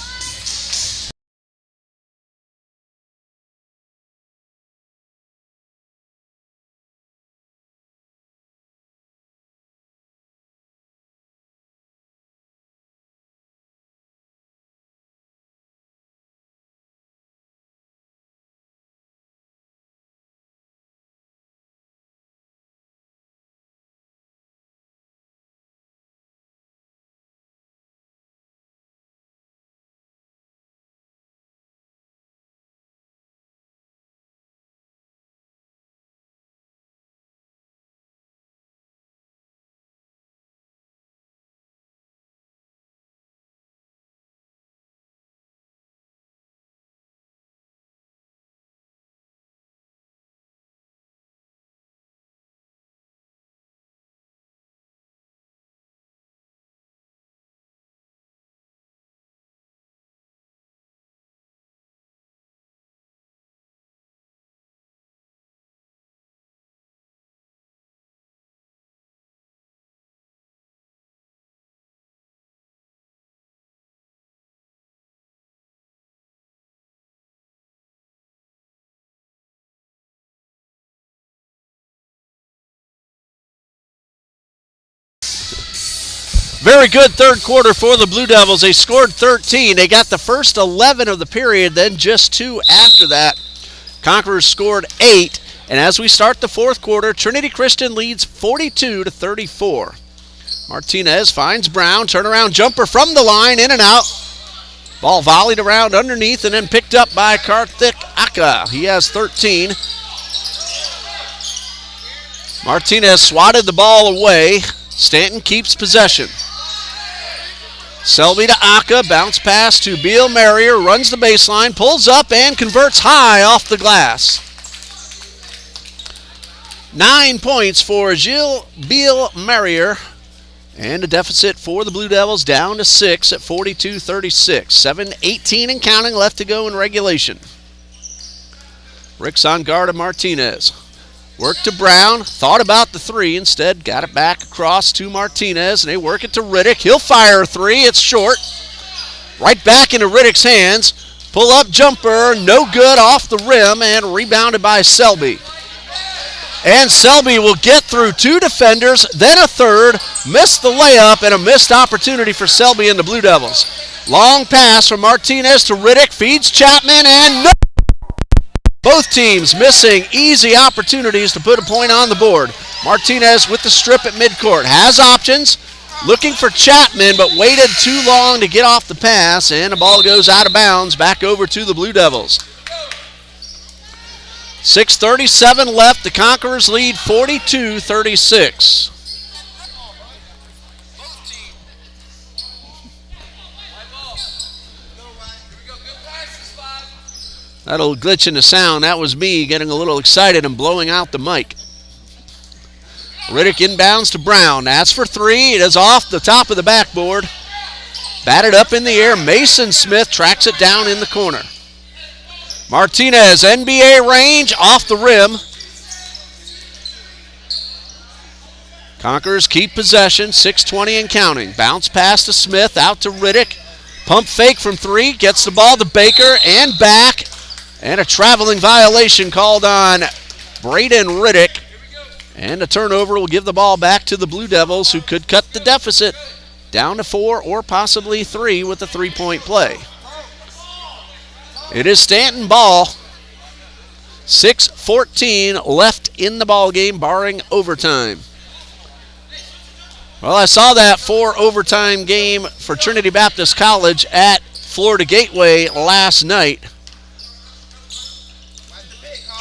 S1: Very good third quarter for the Blue Devils. They scored 13. They got the first 11 of the period, then just 2 after that. Conquerors scored 8. And as we start the fourth quarter, Trinity Christian leads 42-34. Martinez finds Brown. Turnaround jumper from the line, in and out. Ball volleyed around underneath and then picked up by Karthik Aka. He has 13. Martinez swatted the ball away. Stanton keeps possession. Selby to Aka, bounce pass to Beal Marrier, runs the baseline, pulls up and converts high off the glass. 9 points for Gilles Beal Marrier, and a deficit for the Blue Devils down to 6 at 42-36. 7:18 and counting left to go in regulation. Rick's on guard of Martinez. Work to Brown, thought about the 3, instead got it back across to Martinez, and they work it to Riddick. He'll fire a 3, it's short. Right back into Riddick's hands. Pull-up jumper, no good, off the rim, and rebounded by Selby. And Selby will get through 2 defenders, then a third, missed the layup, and a missed opportunity for Selby and the Blue Devils. Long pass from Martinez to Riddick, feeds Chapman, and no! Both teams missing easy opportunities to put a point on the board. Martinez with the strip at midcourt. Has options. Looking for Chapman, but waited too long to get off the pass, and the ball goes out of bounds back over to the Blue Devils. 6:37 left. The Conquerors lead 42-36. That little glitch in the sound, that was me getting a little excited and blowing out the mic. Riddick inbounds to Brown. That's for 3. It is off the top of the backboard. Batted up in the air. Mason Smith tracks it down in the corner. Martinez, NBA range, off the rim. Conquerors keep possession, 6:20 and counting. Bounce pass to Smith, out to Riddick. Pump fake from 3, gets the ball to Baker and back. And a traveling violation called on Braden Riddick. And a turnover will give the ball back to the Blue Devils, who could cut the deficit down to 4 or possibly 3 with a 3-point play. It is Stanton ball. 6:14 left in the ball game, barring overtime. Well, I saw that 4 overtime game for Trinity Baptist College at Florida Gateway last night.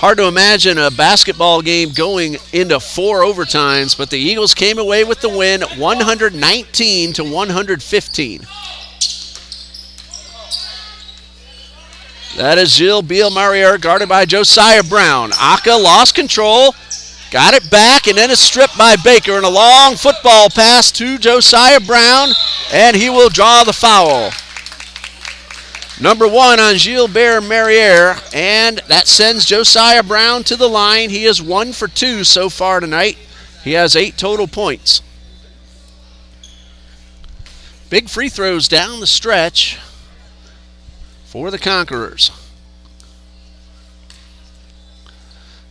S1: Hard to imagine a basketball game going into 4 overtimes, but the Eagles came away with the win, 119-115. That is Gilles Beal Marrier, guarded by Josiah Brown. Aka lost control, got it back, and then is stripped by Baker. And a long football pass to Josiah Brown, and he will draw the foul. Number 1 on Gilles Beal Marrier, and that sends Josiah Brown to the line. He is 1 for 2 so far tonight. He has 8 total points. Big free throws down the stretch for the Conquerors.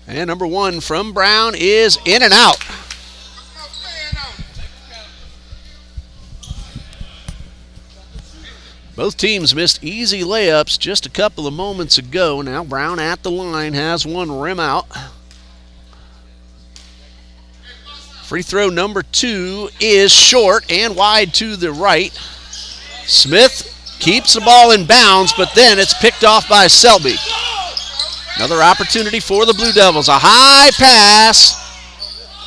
S1: And number one from Brown is in and out. Both teams missed easy layups just a couple of moments ago. Now Brown at the line has one rim out. Free throw number two is short and wide to the right. Smith keeps the ball in bounds, but then it's picked off by Selby. Another opportunity for the Blue Devils. A high pass.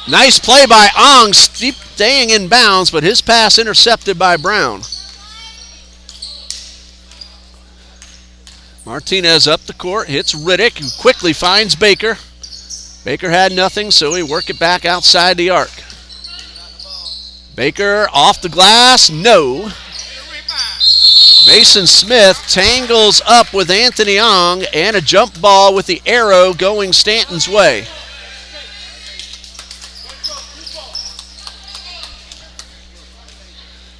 S1: Nice play by Ong, staying in bounds, but his pass intercepted by Brown. Martinez up the court, hits Riddick, who quickly finds Baker. Baker had nothing, so he worked it back outside the arc. Baker off the glass, no. Mason Smith tangles up with Anthony Ong, and a jump ball with the arrow going Stanton's way.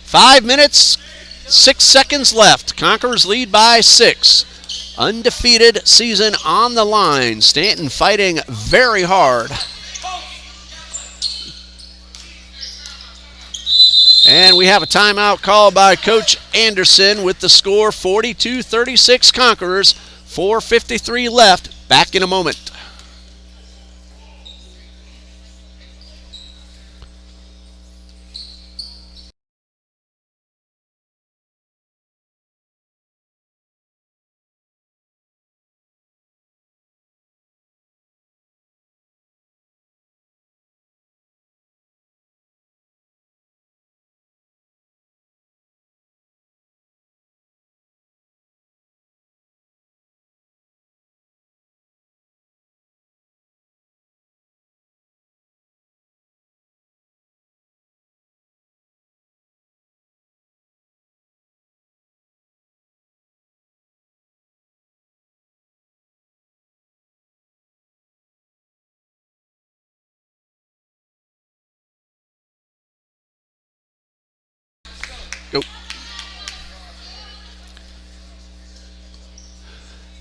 S1: Five minutes, 6 seconds left. Conquerors lead by 6. Undefeated season on the line. Stanton fighting very hard. And we have a timeout called by Coach Anderson with the score 42-36 Conquerors. 4:53 left. Back in a moment. Go.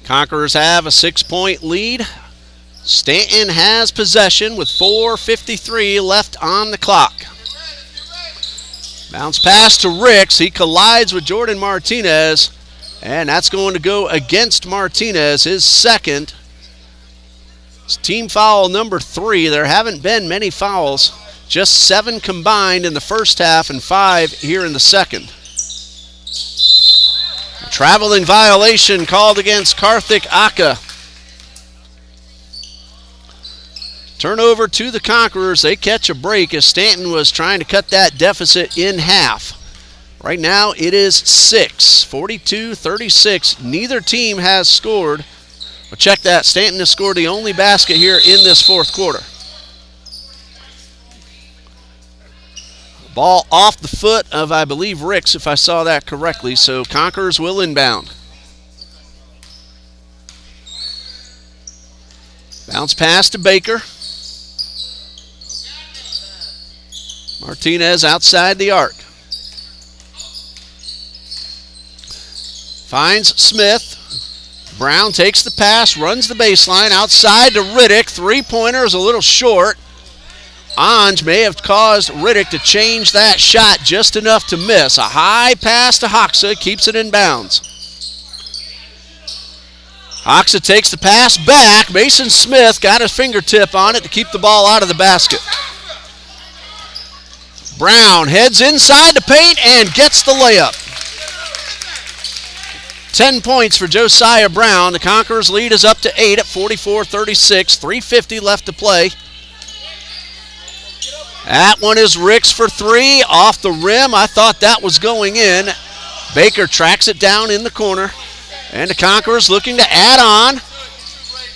S1: Conquerors have a 6-point lead. Stanton has possession with 4:53 left on the clock. Bounce pass to Ricks. He collides with Jordan Martinez, and that's going to go against Martinez, his second. It's team foul number 3. There haven't been many fouls. Just 7 combined in the first half and 5 here in the second. A traveling violation called against Karthik Aka. Turnover to the Conquerors. They catch a break as Stanton was trying to cut that deficit in half. Right now it is 6, 42-36. Neither team has scored. But check that, Stanton has scored the only basket here in this fourth quarter. Ball off the foot of, I believe, Ricks, if I saw that correctly. So Conquerors will inbound. Bounce pass to Baker. Martinez outside the arc. Finds Smith. Brown takes the pass, runs the baseline, outside to Riddick. Three-pointer is a little short. Anj may have caused Riddick to change that shot just enough to miss. A high pass to Hoxa, keeps it in bounds. Hoxa takes the pass back. Mason Smith got his fingertip on it to keep the ball out of the basket. Brown heads inside the paint and gets the layup. 10 points for Josiah Brown. The Conquerors lead is up to 8 at 44-36. 3:50 left to play. That one is Ricks for 3, off the rim. I thought that was going in. Baker tracks it down in the corner. And the Conquerors looking to add on.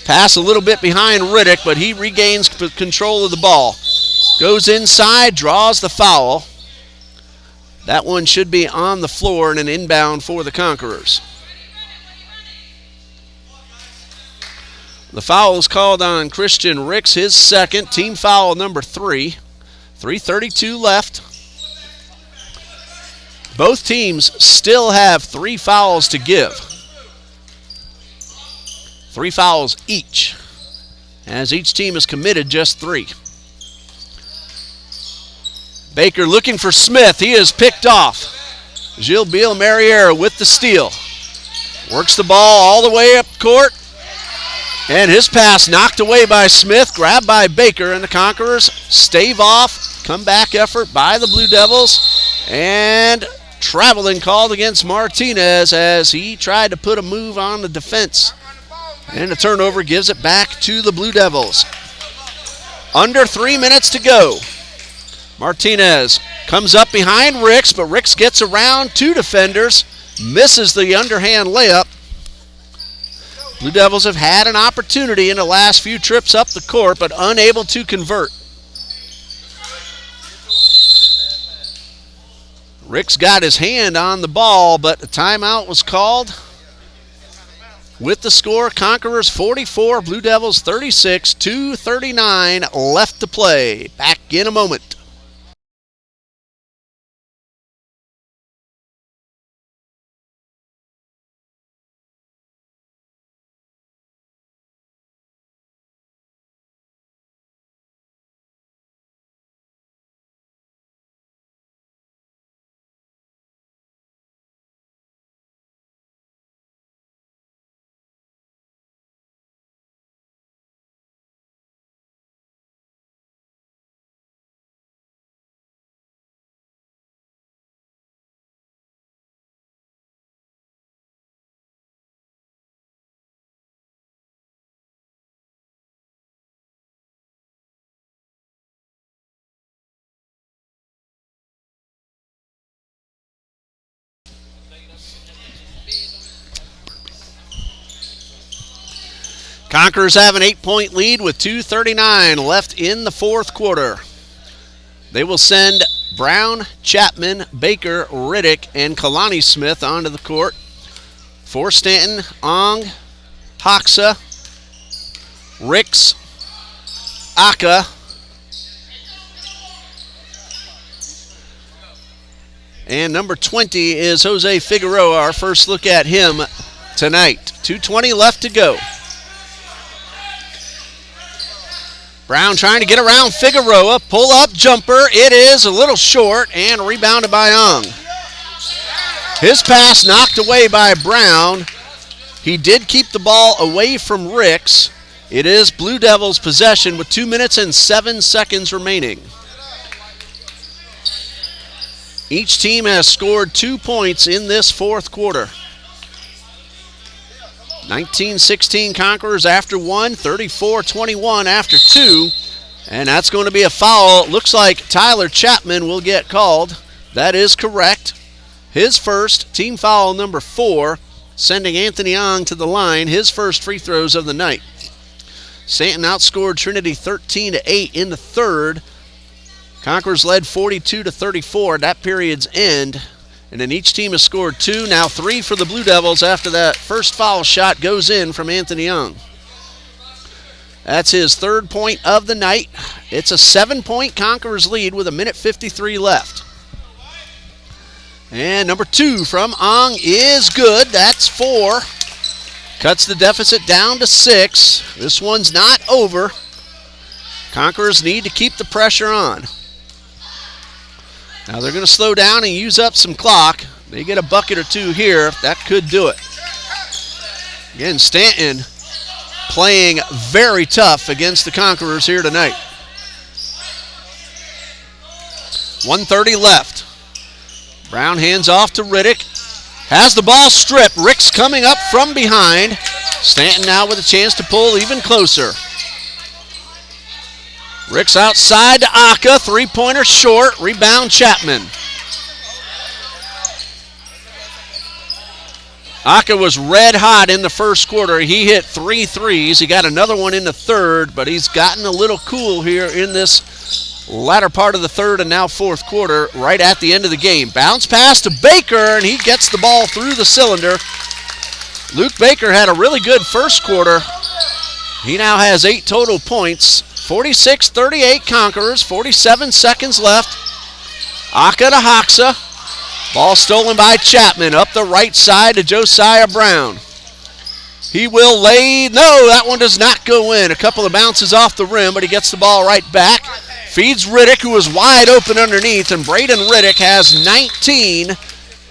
S1: Pass a little bit behind Riddick, but he regains control of the ball. Goes inside, draws the foul. That one should be on the floor and an inbound for the Conquerors. The foul is called on Christian Ricks, his second, team foul number 3. 3:32 left. Both teams still have 3 fouls to give. 3 fouls each, as each team has committed just 3. Baker looking for Smith. He is picked off. Gilles Mariera with the steal. Works the ball all the way up court. And his pass knocked away by Smith, grabbed by Baker, and the Conquerors stave off. Comeback effort by the Blue Devils. And traveling called against Martinez as he tried to put a move on the defense. And the turnover gives it back to the Blue Devils. Under 3 minutes to go. Martinez comes up behind Ricks, but Ricks gets around 2 defenders, misses the underhand layup. Blue Devils have had an opportunity in the last few trips up the court, but unable to convert. Ricks got his hand on the ball, but a timeout was called. With the score, Conquerors 44, Blue Devils 36, 2:39 left to play. Back in a moment. Conquerors have an 8-point lead with 2:39 left in the fourth quarter. They will send Brown, Chapman, Baker, Riddick, and Kalani Smith onto the court. For Stanton, Ong, Hoxa, Ricks, Aka, and number 20 is Jose Figueroa. Our first look at him tonight. 2:20 left to go. Brown trying to get around Figueroa. Pull-up jumper. It is a little short and rebounded by Ong. His pass knocked away by Brown. He did keep the ball away from Ricks. It is Blue Devils' possession with 2 minutes and 7 seconds remaining. Each team has scored 2 points in this fourth quarter. 19-16 Conquerors after 1, 34-21 after 2, and that's going to be a foul. It looks like Tyler Chapman will get called. That is correct. His first, team foul number 4, sending Anthony Ong to the line, his first free throws of the night. Stanton outscored Trinity 13-8 in the third. Conquerors led 42-34 at that period's end. And then each team has scored 2, now 3 for the Blue Devils after that first foul shot goes in from Anthony Young. That's his 3rd point of the night. It's a 7-point Conquerors lead with 1:53 left. And number 2 from Ong is good. That's 4. Cuts the deficit down to 6. This one's not over. Conquerors need to keep the pressure on. Now they're going to slow down and use up some clock. They get a bucket or 2 here. That could do it. Again, Stanton playing very tough against the Conquerors here tonight. 1:30 left. Brown hands off to Riddick. Has the ball stripped. Ricks coming up from behind. Stanton now with a chance to pull even closer. Ricks outside to Aka, 3-pointer short, rebound Chapman. Aka was red hot in the first quarter. He hit 3 threes. He got another one in the third, but he's gotten a little cool here in this latter part of the third and now fourth quarter, right at the end of the game. Bounce pass to Baker, and he gets the ball through the cylinder. Luke Baker had a really good first quarter. He now has 8 total points. 46-38 Conquerors, 47 seconds left. Aka to Hoxa. Ball stolen by Chapman up the right side to Josiah Brown. He will lay, no, that one does not go in. A couple of bounces off the rim, but he gets the ball right back. Feeds Riddick, who is wide open underneath, and Braden Riddick has 19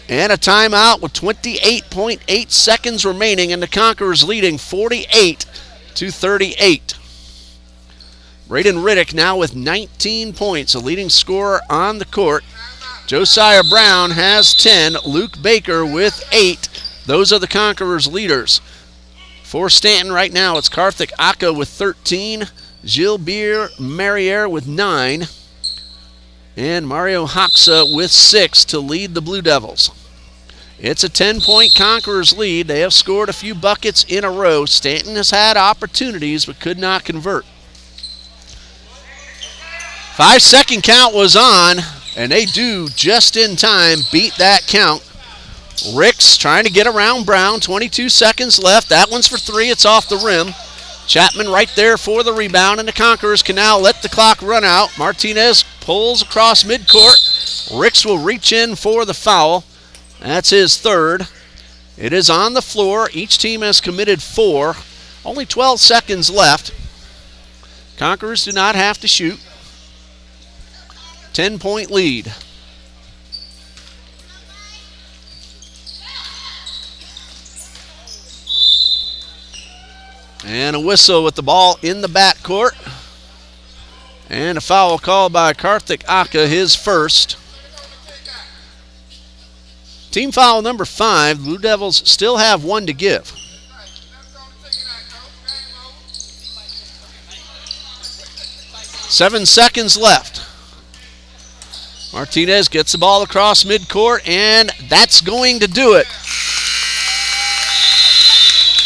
S1: and a timeout with 28.8 seconds remaining, and the Conquerors leading 48-38. Braden Riddick now with 19 points, a leading scorer on the court. Josiah Brown has 10, Luke Baker with 8. Those are the Conquerors leaders. For Stanton right now, it's Karthik Aka with 13, Gilbert Marriere with 9, and Mario Hoxa with 6 to lead the Blue Devils. It's a 10-point Conquerors lead. They have scored a few buckets in a row. Stanton has had opportunities but could not convert. 5-second count was on, and they do just in time beat that count. Ricks trying to get around Brown. 22 seconds left. That one's for 3. It's off the rim. Chapman right there for the rebound, and the Conquerors can now let the clock run out. Martinez pulls across midcourt. Ricks will reach in for the foul. That's his third. It is on the floor. Each team has committed 4. Only 12 seconds left. Conquerors do not have to shoot. 10-point lead. And a whistle with the ball in the backcourt. And a foul called by Karthik Aka, his first. Team foul number 5. The Blue Devils still have 1 to give. 7 seconds left. Martinez gets the ball across midcourt, and that's going to do it.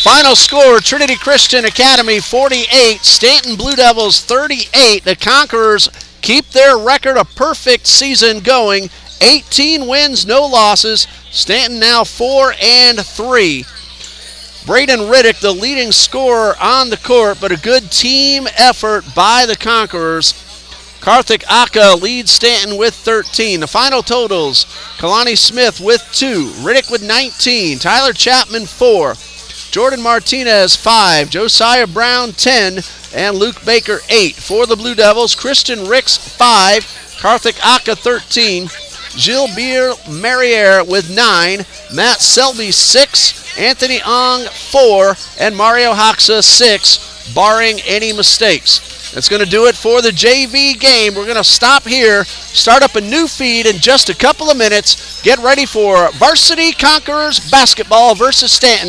S1: Final score, Trinity Christian Academy 48, Stanton Blue Devils 38. The Conquerors keep their record a perfect season going. 18 wins, no losses. Stanton now 4-3. Braden Riddick, the leading scorer on the court, but a good team effort by the Conquerors. Karthik Aka leads Stanton with 13. The final totals, Kalani Smith with 2, Riddick with 19, Tyler Chapman 4, Jordan Martinez 5, Josiah Brown 10, and Luke Baker 8. For the Blue Devils, Christian Ricks 5, Karthik Aka 13, Gilbert Marriere with 9, Matt Selby 6, Anthony Ong 4, and Mario Hoxa 6, barring any mistakes. That's going to do it for the JV game. We're going to stop here, start up a new feed in just a couple of minutes. Get ready for Varsity Conquerors Basketball versus Stanton.